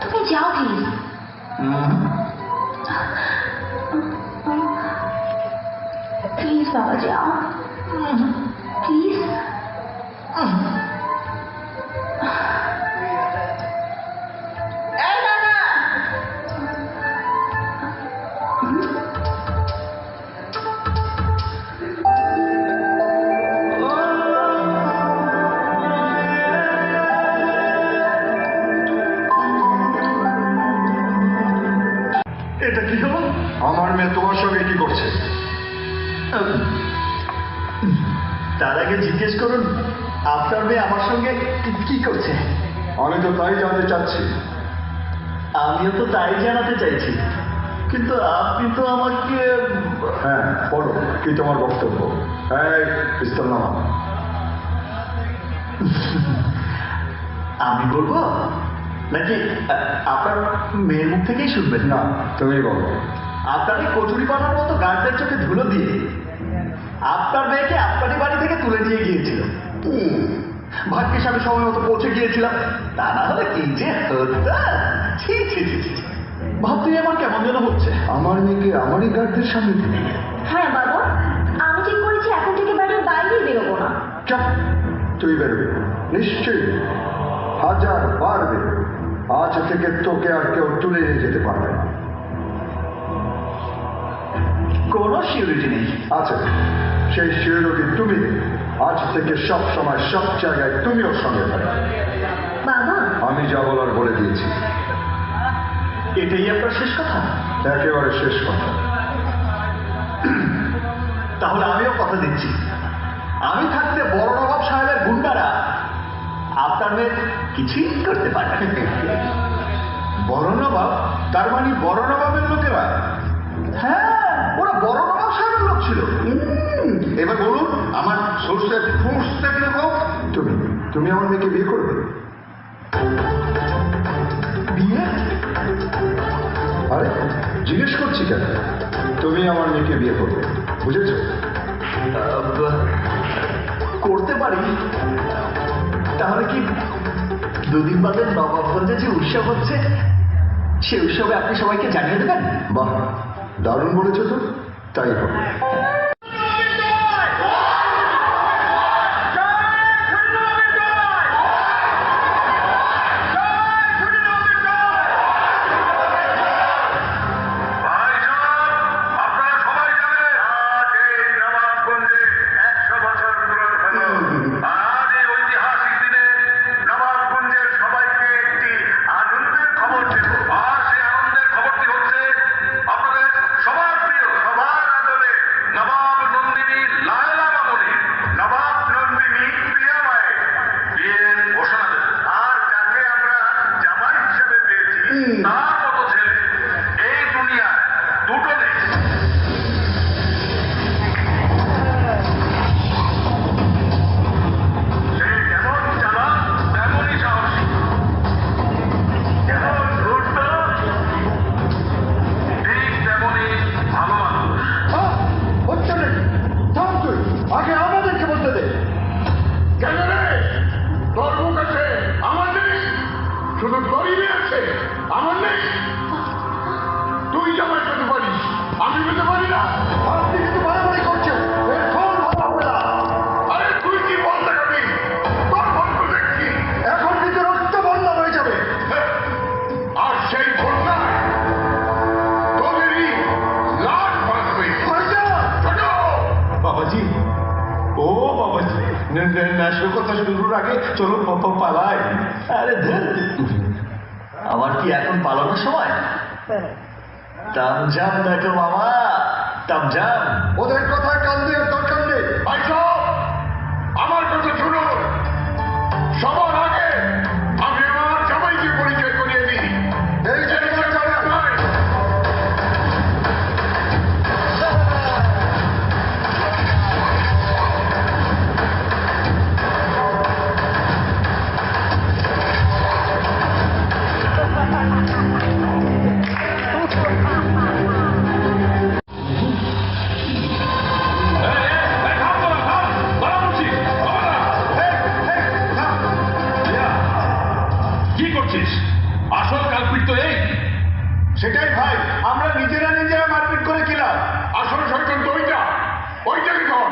তুমি যাও প্লিজ। প্লিজ বাবা যাও, প্লিজ। এটা কি হলো? আমার মেয়ে তোমার সঙ্গে কি করছে? তার আগে জিজ্ঞেস করুন আপনার মেয়ে আমার সঙ্গে কি করছে। আমি তো তাই জানতে চাচ্ছি। আমিও তো তাই জানাতে চাইছি, কিন্তু আপনি তো আমাকে। হ্যাঁ বলো, কি তোমার বক্তব্য? এই ইস্তলনামা। আমি বলবো নাকি আপনার মেয়ের মুখ থেকেই শুনবেন? না, তুমি বলো। আপনাকে কচুরি পানার মতো গার্ডের চোখে ধুলো দিয়ে আপনার মেয়েকে আপনারই বাড়ি থেকে তুলে নিয়ে গিয়েছিল। ভাগ্যিস আমি সময় মতো পৌঁছে গিয়েছিলাম, তা না হলে কি যে হতো। ভাবতে আমার কেমন যেন হচ্ছে। আমার মেয়েকে আমারই গার্ডদের সামনে দিলে? হ্যাঁ বাবা, আমি ঠিক করেছি এখন থেকে বাড়ির বাইরেই বেরোবো না। চপ, তুই বেরোবি নিশ্চয়ই, 1000 বার বেরোবি। আজ থেকে তোকে আর কেউ তুলে নিয়ে যেতে পারবে না। কোনো সিউরিটি নেই। আচ্ছা, সেই সিউরিটি তুমি। আজ থেকে সব সময় সব জায়গায় তুমি ওর সঙ্গে থাকবে। বাবা, আমি যা বলার বলে দিয়েছি। এটাই আপনার শেষ কথা? একেবারে শেষ কথা। তাহলে আমিও কথা দিচ্ছি, আমি থাকতে বড় নবাব সাহেবের গুন্ডারা আপনার মেয়ের কিছুই করতে পারে। বড় নবাব? তার মানে বড় নবাবের লোকেরা? হ্যাঁ, ওরা বড় নবাব সাহেবের লোক ছিল। এবার বলুন, আমার সোর্সের ফোর্সটা কিরকম? তুমি আমার মেয়েকে বিয়ে করবে? বিয়ে? আরে জিজ্ঞেস করছি কেন? তুমি আমার মেয়েকে বিয়ে করবে, বুঝেছো? করতে পারি। তাহলে কি 2 দিন বাদে নবাবগঞ্জে যে উৎসব হচ্ছে সে উৎসবে আপনি সবাইকে জানিয়ে দেবেন? বাহ, দারুণ বলেছো তো, তাই হবে। নবাব গরিবই আছে, আমার নেই। তুই জামাই পেতে পারিস, আমি পেতে পারি না। আপনি কিন্তু বাড়াবাড়ি করছেন, এর ফল ভালো হবে না। আরে তুই কি বল দেখাবি? তোর ফল তো দেখছি এখন কিন্তু রক্ত বন্যা হয়ে যাবে। আর সেই বন্যায় তোদেরই লাশ বাঁচবে। বাবাজি, ও বাবাজি, নেশার কথা শুরুর আগে চলো পালাই। আরে ধর, আমার কি এখন পালানোর সময়? তামঝাম দেখো মামা, তামঝাম। ওদের কথায় কান দেওয়ার দরকার নেই। ভাই সব আমার কথা শুনুন। সবার আগে আমি আমার জামাইকে পরিচয় করিয়ে দিই। এই যে আমার জামাই, কি করছিস? আসল কালপিট তো এই। সেটাই ভাই, আমরা নিজেরা মারপিট করে কিলাম। আসল শয়তান তো ওইটাকে ধর।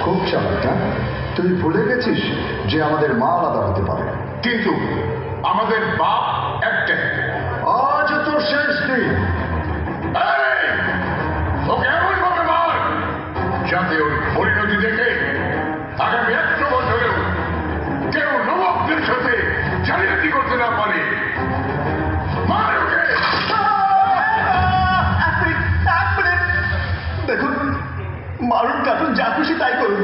খুব চালাক। তুই ভুলে গেছিস যে আমাদের মা আলাদা হতে পারে, কিন্তু আমাদের বাপ একটাই। আজ তোর শেষ দিন। ওকে এমন ভাবে মার যাতে ওর পরিণতি দেখে আগামী 100 বছরেও কেউ নবাবদের সাথে জালিয়াতি করতে না পারে। মার ওকে। দেখুন, মারুন কাটুন যা খুশি তাই করুন,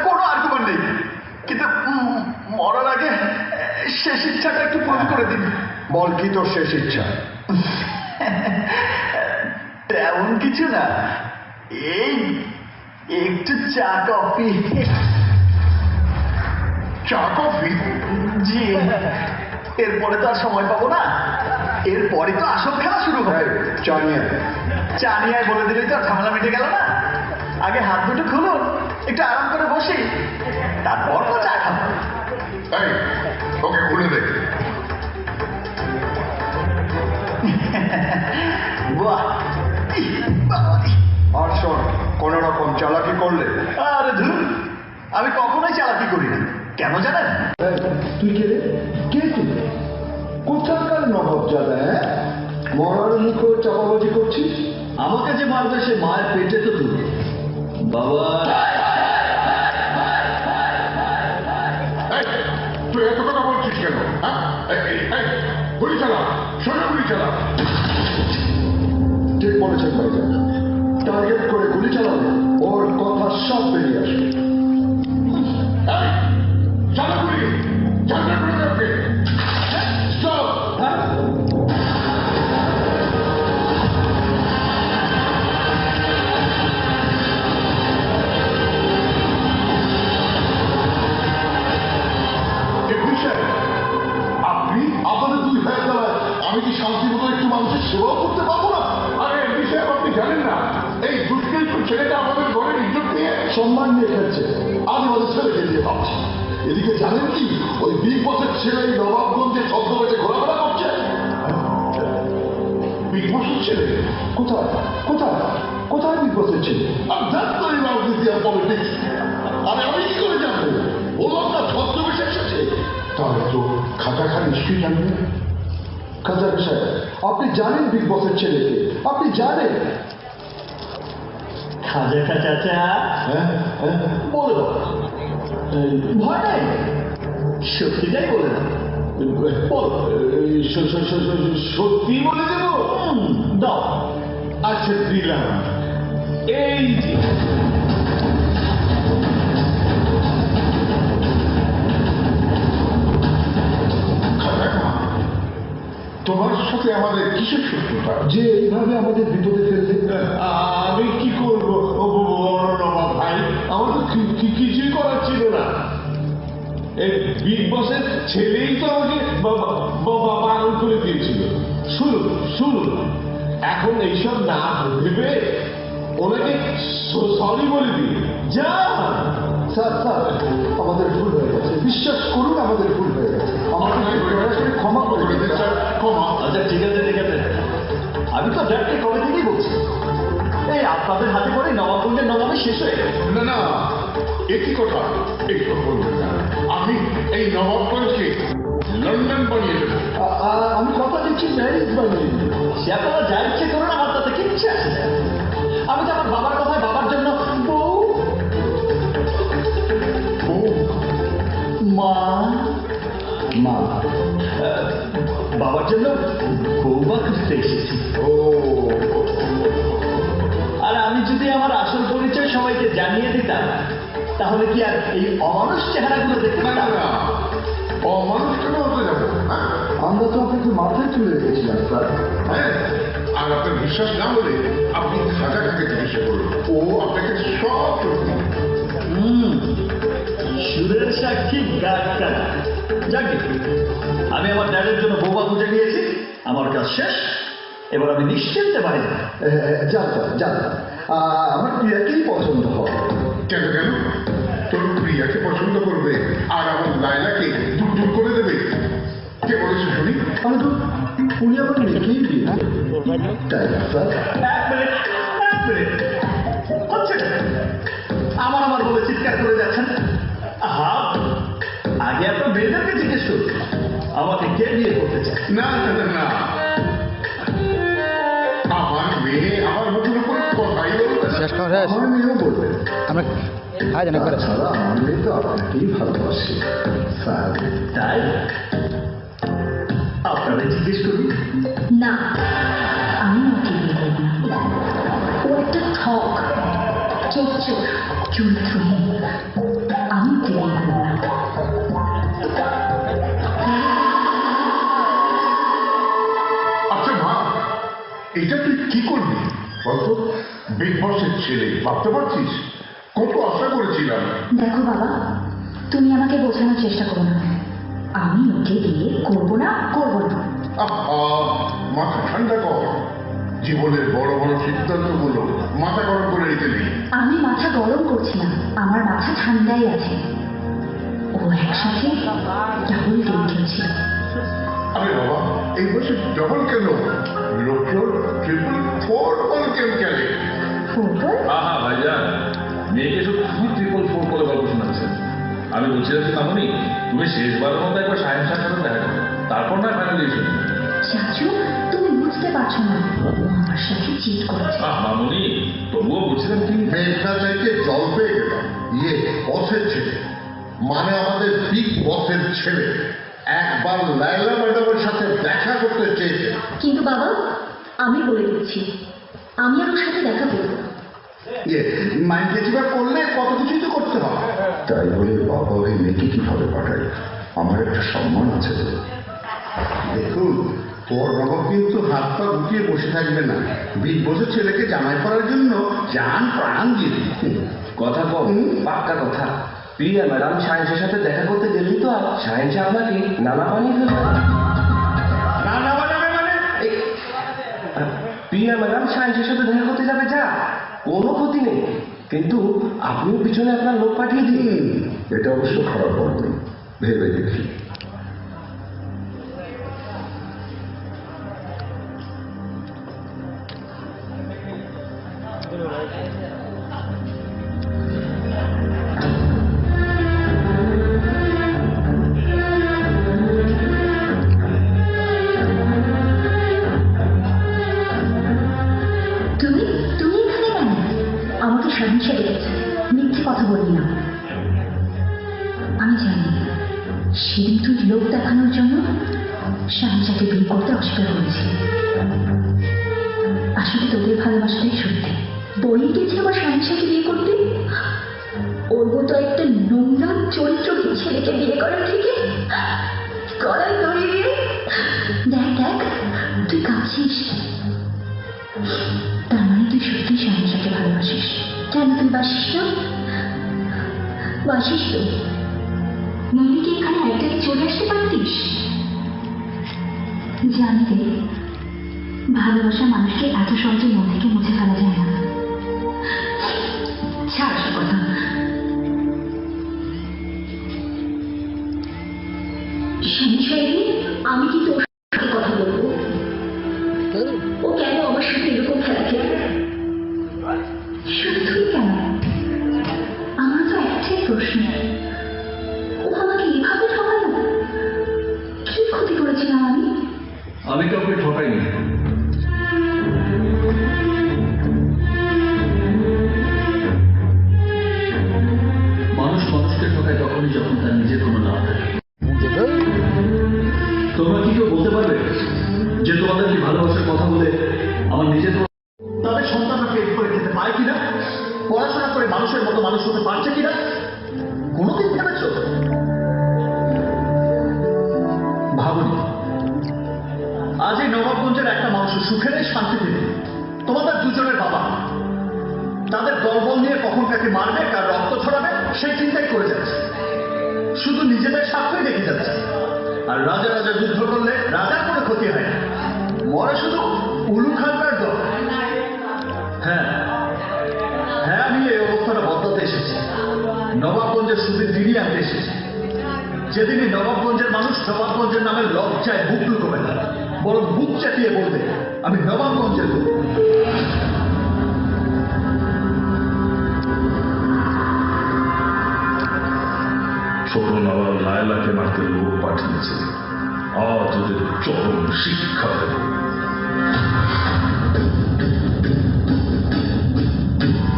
কোনো আর্গুমেন্ট নেই, কিন্তু মরার আগে শেষ ইচ্ছাটা একটু পূরণ করে দিন। বল কি তোর শেষ ইচ্ছা? তেমন কিছু না, এই একটু চা কফি। চা কফি? জি, এরপরে তো আর সময় পাবো না, এরপরে তো আসল খেলা শুরু হবে। চা নিয়ে বলে দিলেই তো আর ঝামেলা মিটে গেল না। আগে হাত দুটো খুলুন, একটু আরাম করে বসি, তারপর তো চা খাবো। ওকে খুলে দে। বাহ, আর শোন, কোন রকম চালাকি করলে। আরে ধুর, আমি কখনোই চালাকি করি না। কেন জানেন? তুই কে রে? কে তুই? কোথাকার নবাব জাদা? মরার মুখে চাপাবাজি করছিস? আমাকে যে মারবে সে মায়ের পেটে তো তুই বাবা। তুই এত কথা বলছিস কেন? গুলি চালা, সোজা গুলি চালা। ঠিক বলেছেন ভাইজান, টার্গেট করে গুলি চালালে ওর কথা সব বেরিয়ে আসবে। চালা গুলি, চালা করে ওকে। স্টপ। আপনি আপনাদের 2 ভাইয়ের দ্বারা আমি কি শান্তি মতো একটু মানুষের সেবাও করতে পারবো না? আরে এই বিষয়ে আপনি জানেন না, এই দুষ্কৃত ছেলেটা আমাদের ঘরের ইজ্জত নিয়ে সম্মান নিয়ে খেলছে। আজ আমাদের ছেলেকে দিয়ে ভাবছে। এদিকে জানেন কি, ওই বিগ বসের ছেলে এই নবাবগঞ্জে ছদ্মবেশে ঘোরাফেরা করছে। বিগ বসের ছেলে কোথায় কোথায় কোথায় বিগ বসের ছেলে? পলিটিক্স। আরে আমি কি করে জানবো? ও লোকটা ছদ্মবেশে এসেছে। তাহলে তো খাজাখা নিশ্চয়ই জানবেন। খাজা সাহেব, আপনি জানেন বিগ বসের ছেলেকে? আপনি জানেন? খাজা চাচা বলো, ভয় নাই, সত্যিটাই বলে দাও। সত্যি বলে দেব? দাও। আচ্ছা দিলাম। এই যে যে এইভাবে আমাদের বিপদে ফেললে? আমি কি করবো বড় নবাব ভাই, আমার তো কিছুই করার ছিল না। এই বিগ বসের ছেলেই তো আমাকে বারণ করে দিয়েছিল। শুনুন এখন এইসব না ভেবে ওনাকে সরি বলে দিই। যা স্যার আমাদের ভুল হয়ে গেছে, বিশ্বাস করুন আমাদের ভুল হয়ে গেছে, আমাকে ক্ষমা করে দিন স্যার, ক্ষমা। আচ্ছা ঠিক আছে আমি তো ড্যাডকে কবে থেকেই বলছি, এই আপনাদের হাতে করে নবাবগঞ্জের নবাবে শেষ হয়ে গেছে। না একই কথা, এইসব বলবেন না। আমি এই নবাবগঞ্জকে লন্ডন বানিয়ে দেবো। আমি কথা দিচ্ছি প্যারিস বানিয়ে দেবো। সে আপনারা যা ইচ্ছে করুন, আমার তাতে কিচ্ছু আসে না। আমি তো আমার বাবার কথায় বাবার জন্য মা বাবার জন্য বৌমা খুঁজতে এসেছি। আর আমি যদি আমার আসল পরিচয় সবাইকে জানিয়ে দিতাম, তাহলে কি আর এই অমানুষ চেহারাগুলো দেখতে পেতাম না? অমানুষ কেন হতে যাবো? আমরা তো আপনাকে মাথায় তুলে রেখেছিলাম স্যার। হ্যাঁ, আর আপনার বিশ্বাস না হলে আপনি খাজাকে জিজ্ঞাসা করুন, ও আপনাকে সব সুরের সাক্ষী গাছ। যাকে আমি আমার ড্যাডের জন্য বৌমা খুঁজে নিয়েছি, আমার কাজ শেষ, এবার আমি নিশ্চিন্তে বাইরে যান আমার প্রিয়াকেই পছন্দ হবে। কেন তোর প্রিয়াকে পছন্দ করবে আর আমার লাইলাকে দূর করে দেবে? কে বলেছে শুনি? আমি তো উনি আমার মেয়েকেই বিয়ে হচ্ছে আমার বলে চিৎকার করে যাচ্ছেন। আগে আপনার মেয়েদেরকে জিজ্ঞেস করুন আমাকে কে বিয়ে করতে চায়। না আমার মেয়ে আমার মুখের উপর কথাই বলবে। আমার মেয়েও বলবে। আমার মেয়ে তো আপনাকেই ভালোবাসে স্যার। তাই আপনারা জিজ্ঞেস করুন। না, আমি ওকে বিয়ে করব না। ও একটা ঠক, চোর, চরিত্রহীন। আমি ওকে বিয়ে করব না। আচ্ছা মা, এটা তুই কি করবি বলতো? বিগ বসের ছেলে, ভাবতে পারছিস? কত আশা করেছিলাম। দেখো বাবা, তুমি আমাকে বোঝানোর চেষ্টা করো না। আমি ওকে বিয়ে করব না। মাথা ঠান্ডা কর। জীবনের বড় সিদ্ধান্তগুলো মাথা গরম করে রেখে দিই। আমি মাথা গরম করছি না, আমার মাথা ঠান্ডাই আছে। ও একসাথে ডাবল গেম খেলছে। আরে বাবা, এই বয়সে ডবল কেন? লোকজন 444 গেম খেলে। আহা ভাইজান, মেয়েকে শুধু 444 করে গল্প শোনাচ্ছেন। আমি বলছিলাম যে মামনি, তুমি শেষবারের মতো একবার সাহেব সাহেবের সাথে দেখা করো, তারপর না ফাইনাল ডিসিশন। চাচু, তুমি বুঝতে পারছো না, ও আমার সাথে চিট করেছে। মামনি, তবুও বলছিলাম কি, মেঘনা চাইতে জল পেয়ে গেলাম। বসের ছেলে মানে আমাদের বিগ বসের ছেলে একবার লায়লা ম্যাডামের সাথে দেখা করতে চেয়েছে। কিন্তু বাবা, আমি বলে দিচ্ছি, আমি আর ওর সাথে দেখা করবো না। মাইন্ড গেছিবার করলে কত কিছুই তো করতে হবে। তাই বলে বাবা ওই মেয়েকে কিভাবে পাঠায়? আমার একটা সম্মান আছে। দেখুন, তোর বাবা কিন্তু হাত পা গুটিয়ে বসে থাকবে না। বিগ বসের ছেলেকে জামাই করার জন্য জান প্রাণ দিয়ে দিচ্ছে। কথা কম, পাক্কা কথা। প্রিয়া ম্যাডাম সায়েন্সের সাথে দেখা করতে গেলেই তো সায়েন্স আপনাকে নানা বানিয়ে ফেলবে। নানা বানাবে মানে? প্রিয়া ম্যাডাম সায়েন্সের সাথে দেখা করতে যাবে, যা, কোনো ক্ষতি নেই। কিন্তু আপনিও পিছনে আপনার লোক পাঠিয়ে দিন। এটা অবশ্য খারাপ হবে, ভেবে দেখি। আমাকে সহিংসা দেখেছে, মিথ্যে কথা বলি না। আমি জানি সেদিন তুই লোক দেখানোর জন্য শাহিনশাকে বিয়ে করতে অস্বীকার করেছিলি। আসলে তোদের ভালোবাসাটাই সত্যি। বলেই গেছি আমার শাহিনশাকে বিয়ে করতে। ওর মতো একটা নোংরা চরিত্রহীন ছেলেকে বিয়ে করার থেকে গলায় দড়ি দিয়ে দেখ তুই কাঁদছিস। তার মানে তুই সত্যি শাহেনশাকে ভালোবাসিস। কেন তুই বাসিস না? বাসিস তো, নইলে কি এখানে একটাকে চলে আসতে পারতিস? জানি রে, ভালোবাসা মানুষকে এত সহজে মন থেকে মুছে ফেলা যায় না। ছাড় সব কথা। আমি কিন্তু ওর সাথে কথা বলবো। ও কেন আমার সাথে এরকম খেলা খেলে? শুধু তুই কেন? আমার তো একটাই প্রশ্ন, ও আমাকে এভাবে ঠকালো? কি ক্ষতি করেছিলাম আমি? আমি কাউকে ঠকাইনি। মানুষ মানুষকে ঠকায় তখনই যখন তার নিজের কোনো লাভ থাকে। তোমরা কি কেউ বলতে পারবে যে তোমাদের কি ভালোবাসার কথা বলে আমার নিজের তাদের সন্তানরা পেট করে খেতে পায় কিনা, পড়াশোনা করে মানুষের মতো মানুষ হতে পারছে কিনা কোনোদিন ভেবেছ? ভাবনি আজ এই নবাবগঞ্জের একটা মানুষের সুখে নেই, শান্তিতে নেই। তোমাদের দুজনের বাবা তাদের দলবল নিয়ে কখন কাকে মারবে, কার রক্ত ছড়াবে সেই চিন্তাই করে যাচ্ছে, শুধু নিজেদের স্বার্থই দেখে যাচ্ছে। আর রাজা রাজা যুদ্ধ করলে রাজার কোনো ক্ষতি হয় না, মরে শুধু উলু খানকার দল। হ্যাঁ হ্যাঁ, আমি এই অবস্থাটা বদলাতে এসেছি, নবাবগঞ্জের সুদের ফিরিয়ে আনতে এসেছি। যেদিনই নবাবগঞ্জের মানুষ নবাবগঞ্জের নামে লজ্জায় বুক লুকোবে না, বরং বুক চাপিয়ে বলবে আমি নবাবগঞ্জের লোক। ছোট নবাব লায়লাকে মারতে লোক পাঠিয়েছে, আজ ওদের চরম শিক্ষা দেব।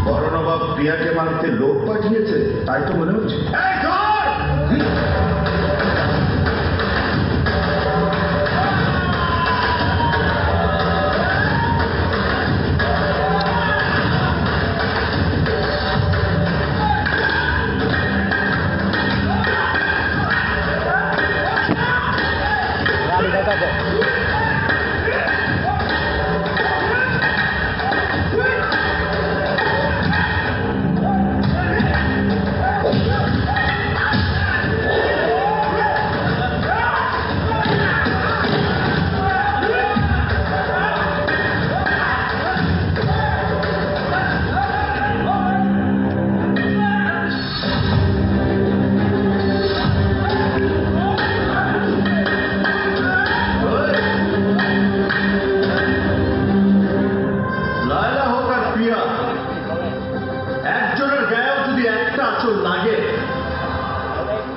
বড় নবাব প্রিয়াকে মারতে লোক পাঠিয়েছে, তাই তো মনে হচ্ছে।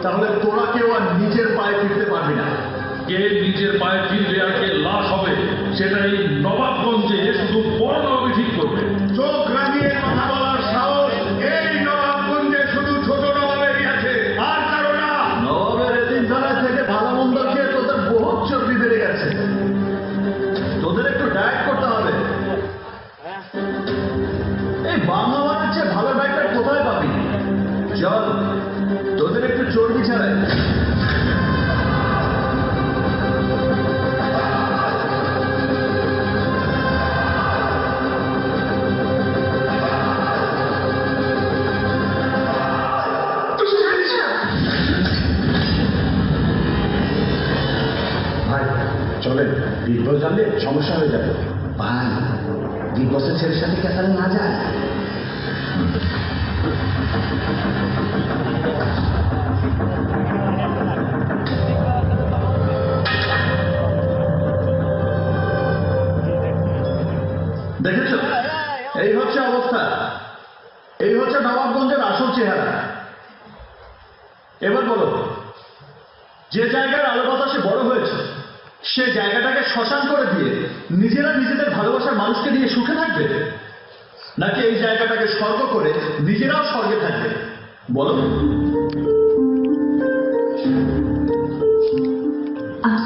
তাহলে তোরা কেউ আর নিজের পায়ে ফিরতে পারবি না। কে নিজের পায়ে ফিরবে আর কে লাশ হবে সেটাই নবাবগঞ্জে শুধু বড় নবাবই ঠিক করবে। চোখ রাঙিয়ে কথা বলার সাহস এই নবাবগঞ্জে শুধু ছোট নবাবেরই আছে, আর কারো না। নবাবের এতিমখানা থেকে ভালো মন্দ খেয়ে তোদের বহুত চর্বি বেড়ে গেছে, তোদের একটু ডায়েট করতে হবে। এই বাংলা মানের চেয়ে ভালো ডায়েট কোথায় পাবি? চল তোদের একটু চর্বি ছাড়াই। ভাই চলেন, বিগ বস জানলে সমস্যা হয়ে যাবে। ভাই বিগ বসের ছেলের সাথে কেতালে না যায়। দেখেছ, এই হচ্ছে অবস্থা, এই হচ্ছে নবাবগঞ্জের আসল চেহারা। এবার বলো, যে জায়গার আলো বাতাসে বড় হয়েছে সে জায়গাটাকে শ্মশান করে দিয়ে নিজেরা নিজেদের ভালোবাসার মানুষকে নিয়ে সুখে থাকবে, নাকি এই জায়গাটাকে স্বর্গ করে নিজেরাও স্বর্গে থাকবে? বলো।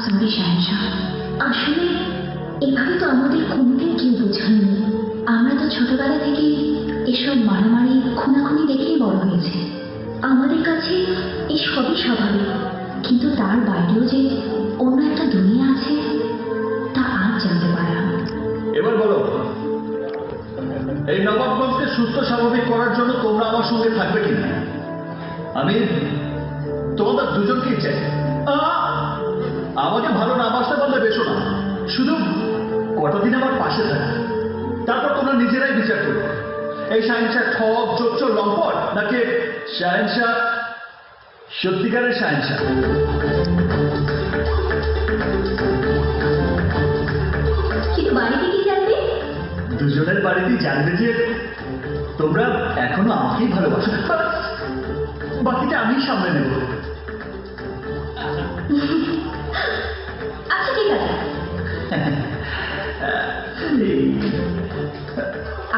সরি শাহেনশাহ, আসলে এভাবে তো আমাদের কোনদিন কেউ বোঝায়নি। আমরা তো ছোটবেলা থেকেই এসব মারামারি খুনাখুনি দেখেই বড় হয়েছে, আমাদের কাছে এই সবই স্বাভাবিক। কিন্তু তার বাইরেও যে অন্য একটা দুনিয়া আছে তা আজ জানতে পারলাম। এবার বলো, সুস্থ স্বাভাবিক করার জন্য তোমরা আমার সঙ্গে থাকবে কিনা? আমি তোমাদের দুজনকেই চাই। আমাকে ভালো না বাসতে পারলে বেশো না, শুধু কটা দিন আমার পাশে থাকে, তারপর তোমরা নিজেরাই বিচার করো এই শাহেনশাহ ঠক চোর লম্পট নাকি শাহেনশাহ সত্যিকারের শাহেনশাহ। কিন্তু বাড়িতে কি জানবে? দুজনের বাড়িতেই জানবে যে তোমরা এখনো আমাকেই ভালোবাসো, বাকিটা আমি সামলে নেব। আচ্ছা ঠিক আছে,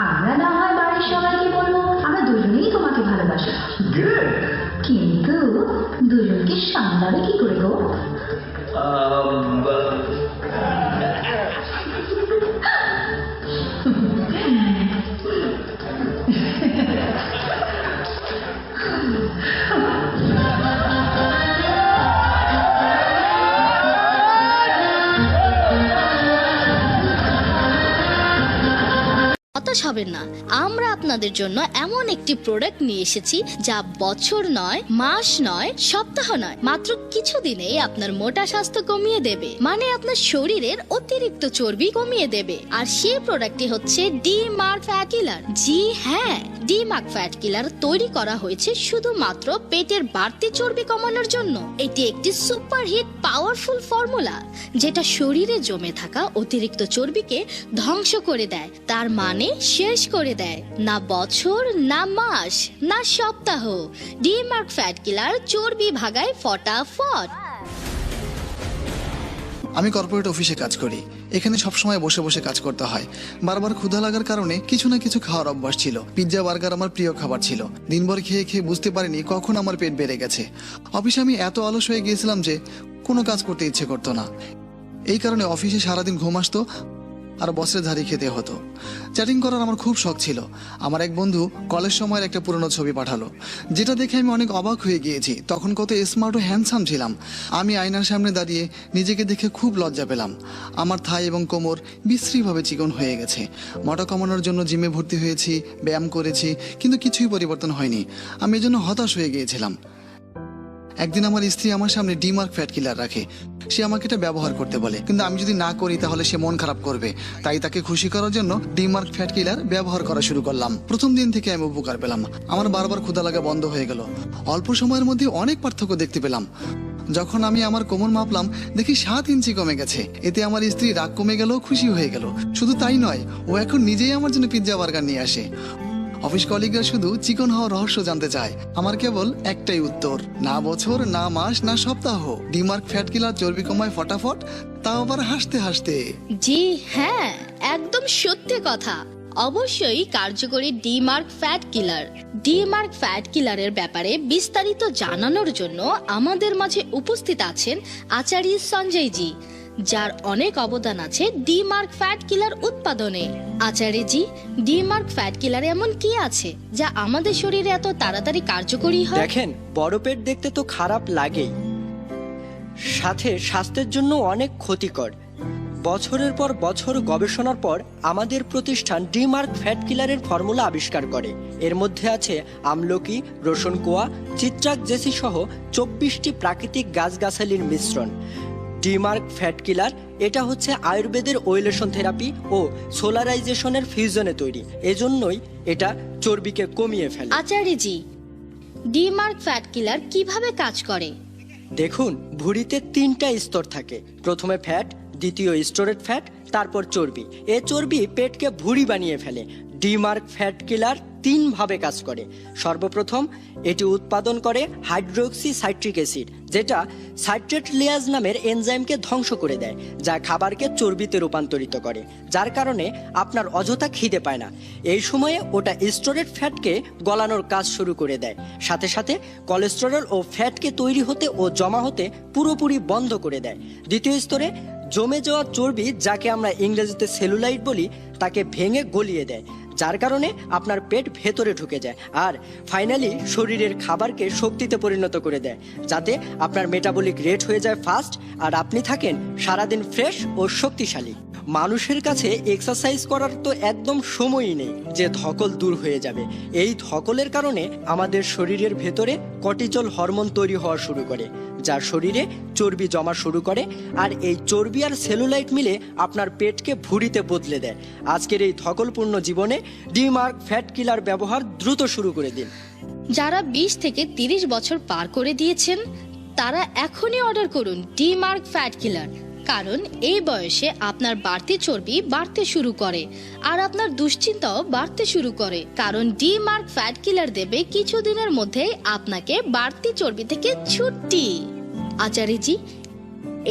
আমরা না হয় বাড়ির সবাইকে বলবো আমরা দুজনেই তোমাকে ভালোবাসি, কিন্তু দুজনকে সামলাবে কি করে গো? হতাশ হবেন না, আমরা আপনাদের জন্য এমন একটি প্রোডাক্ট নিয়ে এসেছি যা বছর নয়, মাস নয়, সপ্তাহ নয়, মাত্র কিছুদিনেই আপনার মোটা স্বাস্থ্য কমিয়ে দেবে, মানে আপনার শরীরের অতিরিক্ত চর্বি কমিয়ে দেবে। আর সেই প্রোডাক্টটি হচ্ছে ডি-মার্ক ফ্যাট কিলার। জি হ্যাঁ, ডি-মার্ক ফ্যাট কিলার তৈরি করা হয়েছে শুধুমাত্র পেটের বাড়তি চর্বি কমানোর জন্য। এটি একটি সুপারহিট পাওয়ারফুল ফর্মুলা যেটা শরীরে জমে থাকা অতিরিক্ত চর্বিকে ধ্বংস করে দেয়, তার মানে শেষ করে দেয়। না বছর, না মাস, না সপ্তাহ, ডি-মার্ক ফ্যাট কিলার চর্বি ভাগায় ফটাফট। আমি কর্পোরেট অফিসে কাজ করি। এখানে সবসময় বসে বসে কাজ করতে হয়। বারবার ক্ষুধা লাগার কারণে কিছু না কিছু খাওয়ার অভ্যাস ছিল। পিৎজা বার্গার আমার প্রিয় খাবার ছিল। দিনভর খেয়ে খেয়ে বুঝতে পারিনি কখন আমার পেট বেড়ে গেছে। অফিসে আমি এত অলস হয়ে গিয়েছিলাম যে কোনো কাজ করতে ইচ্ছে করতো না। এই কারণে অফিসে সারাদিন ঘুম আসতো আর বসের ধারি খেতে হতো। চ্যাটিং করার আমার খুব শখ ছিল। আমার এক বন্ধু কলেজ সময়ের একটা পুরনো ছবি পাঠালো, যেটা দেখে আমি অনেক অবাক হয়ে গিয়েছি। তখন কত স্মার্ট ও হ্যান্ডসাম ছিলাম। আমি আয়নার সামনে দাঁড়িয়ে নিজেকে দেখে খুব লজ্জা পেলাম। আমার থাই এবং কোমর বিশ্রীভাবে চিকন হয়ে গেছে। মোটা কমানোর জন্য জিমে ভর্তি হয়েছি, ব্যায়াম করেছি, কিন্তু কিছুই পরিবর্তন হয়নি। আমি এজন্য হতাশ হয়ে গিয়েছিলাম। একদিন আমার স্ত্রী আমার সামনে ডি-মার্ক ফ্যাট কিলার রাখে। সে আমাকে এটা ব্যবহার করতে বলে, কিন্তু আমি যদি না করি তাহলে সে মন খারাপ করবে। তাই তাকে খুশি করার জন্য ডি-মার্ক ফ্যাট কিলার ব্যবহার করা শুরু করলাম। প্রথম দিন থেকে আমি উপকার পেলাম। আমার বারবার ক্ষুধা লাগা বন্ধ হয়ে গেল। অল্প সময়ের মধ্যে অনেক পার্থক্য দেখতে পেলাম। যখন আমি আমার কোমর মাপলাম, দেখি 7 ইঞ্চি কমে গেছে। এতে আমার স্ত্রী রাগ কমে গেল, খুশি হয়ে গেল। শুধু তাই নয়, ও এখন নিজেই আমার জন্য পিৎজা বার্গার নিয়ে আসে। অফিস কলিগরা শুধু চিকন হওয়ার রহস্য জানতে চায়। আমার কেবল একটাই উত্তর, না বছর, না মাস, না সপ্তাহ। ডি-মার্ক ফ্যাট কিলার চর্বি কমায় ফটাফট, তাও আবার হাসতে হাসতে। জি হ্যাঁ, একদম সত্যি কথা। অবশ্যই কার্যকরী ডি-মার্ক ফ্যাট কিলার। ডি-মার্ক ফ্যাট কিলারের ব্যাপারে বিস্তারিত জানানোর জন্য আমাদের মাঝে উপস্থিত আছেন আচার্য সঞ্জয় জি, যার অনেক অবদান আছে ডি-মার্ক ফ্যাট কিলার উৎপাদনে। আচার্যজি, ডি-মার্ক ফ্যাট কিলারে এমন কি আছে যা আমাদের শরীরে এত তাড়াতাড়ি কার্যকরী হয়? দেখেন, বড় পেট দেখতে তো খারাপ লাগেই, সাথে স্বাস্থ্যের জন্য অনেক ক্ষতিকর। বছরের পর বছর গবেষণার পর আমাদের প্রতিষ্ঠান ডি-মার্ক ফ্যাট কিলারের ফর্মুলা আবিষ্কার করে। এর মধ্যে আছে আমলকি, রসুন কোয়া, চিত্রাক জেসি সহ 24টি প্রাকৃতিক গাছগাছালির মিশ্রণ। ডি-মার্ক ফ্যাট কিলার এটা হচ্ছে আয়ুর্বেদের ওয়েলেশন থেরাপি ও সোলারাইজেশনের ফিউশনে তৈরি। এজন্যই এটা চর্বিকে কমিয়ে ফেলে। আচার্যজি, ডি-মার্ক ফ্যাট কিলার কিভাবে কাজ করে? দেখুন, ভুঁড়িতে 3টা স্তর থাকে। প্রথমে ফ্যাট, দ্বিতীয় স্টোরেড ফ্যাট, তারপর চর্বি। এ চর্বি পেটকে ভুঁড়ি বানিয়ে ফেলে। ডি-মার্ক ফ্যাট কিলার 3 ভাবে কাজ করে। সর্বপ্রথম এটি উৎপাদন করে হাইড্রোক্সি সাইট্রিক অ্যাসিড, যেটা সাইট্রেট লিয়াজ নামের এনজাইমকে ধ্বংস করে দেয়, যা খাবারকে চর্বিতে রূপান্তরিত করে, যার কারণে আপনার অযথা খিদে পায় না। এই সময়ে ওটা স্টোরেড ফ্যাটকে গলানোর কাজ শুরু করে দেয়। সাথে সাথে কোলেস্টেরল ও ফ্যাটকে তৈরি হতে ও জমা হতে পুরোপুরি বন্ধ করে দেয়। দ্বিতীয় স্তরে জমে যাওয়া চর্বি, যাকে আমরা ইংরেজিতে সেলুলাইট বলি, তাকে ভেঙে গলিয়ে দেয়, যার কারণে আপনার পেট ভেতরে ঢুকে যায়। আর ফাইনালি শরীরের খাবারকে শক্তিতে পরিণত করে দেয়, যাতে আপনার মেটাবলিক রেট হয়ে যায় ফাস্ট আর আপনি থাকেন সারাদিন ফ্রেশ ও শক্তিশালী। মানুষের কাছে এক্সারসাইজ করার তো একদম সময়ই নেই যে ধকল দূর হয়ে যাবে। এই ধকলের কারণে আমাদের শরীরের ভেতরে কর্টিজল হরমোন তৈরি হওয়া শুরু করে, যা শরীরে চর্বি জমা শুরু করে, আর এই চর্বি আর সেলুলাইট মিলে আপনার পেটকে ভুঁড়িতে বদলে দেয়। আজকের এই ধকলপূর্ণ জীবনে ডিমার্ক ফ্যাট কিলার ব্যবহার দ্রুত শুরু করে দিন। যারা 20 থেকে 30 বছর পার করে দিয়েছেন তারা এখনই অর্ডার করুন ডিমার্ক ফ্যাট কিলার, কারণ এই বয়সে আপনার বাড়তি চর্বি বাড়তে শুরু করে আর আপনার দুশ্চিন্তাও বাড়তে শুরু করে, কারণ ডিমার্ক ফ্যাট কিলার দেবে কিছুদিনের মধ্যেই আপনাকে বাড়তি চর্বি থেকে ছুটি। আচার্যজি,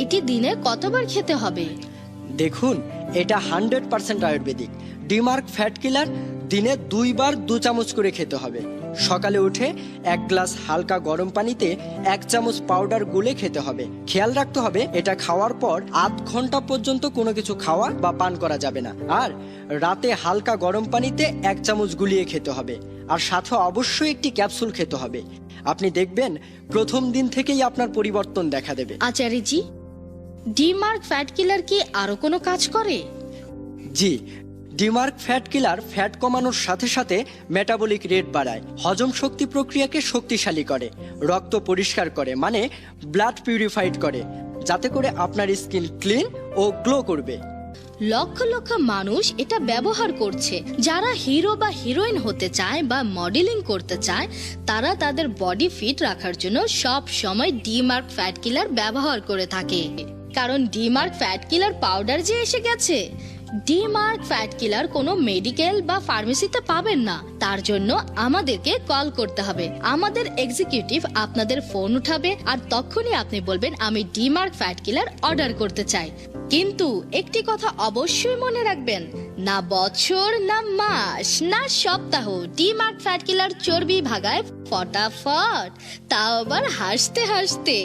এটি দিনে কতবার খেতে হবে? দেখুন, এটা 100% আয়ুর্বেদিক। ডিমার্ক ফ্যাট কিলার দিনে 2 বার 2 চামচ করে খেতে হবে। সকালে উঠে 1 গ্লাস হালকা গরম পানিতে 1 চামচ পাউডার গুলে খেতে হবে। খেয়াল রাখতে হবে এটা খাওয়ার পর আধ ঘন্টা পর্যন্ত কোনো কিছু খাওয়া বা পান করা যাবে না। আর রাতে হালকা গরম পানিতে 1 চামচ গুলিয়ে খেতে হবে, আর সাথে অবশ্যই একটি ক্যাপসুল খেতে হবে। আপনি দেখবেন প্রথম দিন থেকেই আপনার পরিবর্তন দেখা দেবে। আচার্যজি, ডিমার্ক ফ্যাট কিলার কি আরো কোনো কাজ করে? জি, ডিমার্ক ফ্যাট কিলার ফ্যাট কমানোর সাথে সাথে মেটাবলিক রেট বাড়ায়, হজম শক্তি প্রক্রিয়াকে শক্তিশালী করে, রক্ত পরিষ্কার করে, মানে ব্লাড পিউরিফাইড করে, যাতে করে আপনার স্কিন ক্লিন ও গ্লো করবে। লক্ষ লক্ষ মানুষ এটা ব্যবহার করছে। যারা হিরো বা হিরোইন হতে চায় বা মডেলিং করতে চায় তারা তাদের বডি ফিট রাখার জন্য সব সময় ডিমার্ক ফ্যাট কিলার ব্যবহার করে থাকে, কারণ ডিমার্ক ফ্যাট কিলার পাউডার যে এসে গেছে। ডিমার্ক ফ্যাট কিলার কোনো মেডিকেল বা ফার্মেসিতে পাবেন না, তার জন্য আমাদেরকে কল করতে হবে। আমাদের এক্সিকিউটিভ আপনাদের ফোন উঠাবে আর তখনই আপনি বলবেন আমি ডিমার্ক ফ্যাট কিলার অর্ডার করতে চাই। কিন্তু একটি কথা অবশ্যই মনে রাখবেন, না বছর, না মাস, না সপ্তাহ, ডিমার্ক ফ্যাট কিলার চর্বি ভাগায় ফটাফট, তাও আবার হাসতে হাসতে।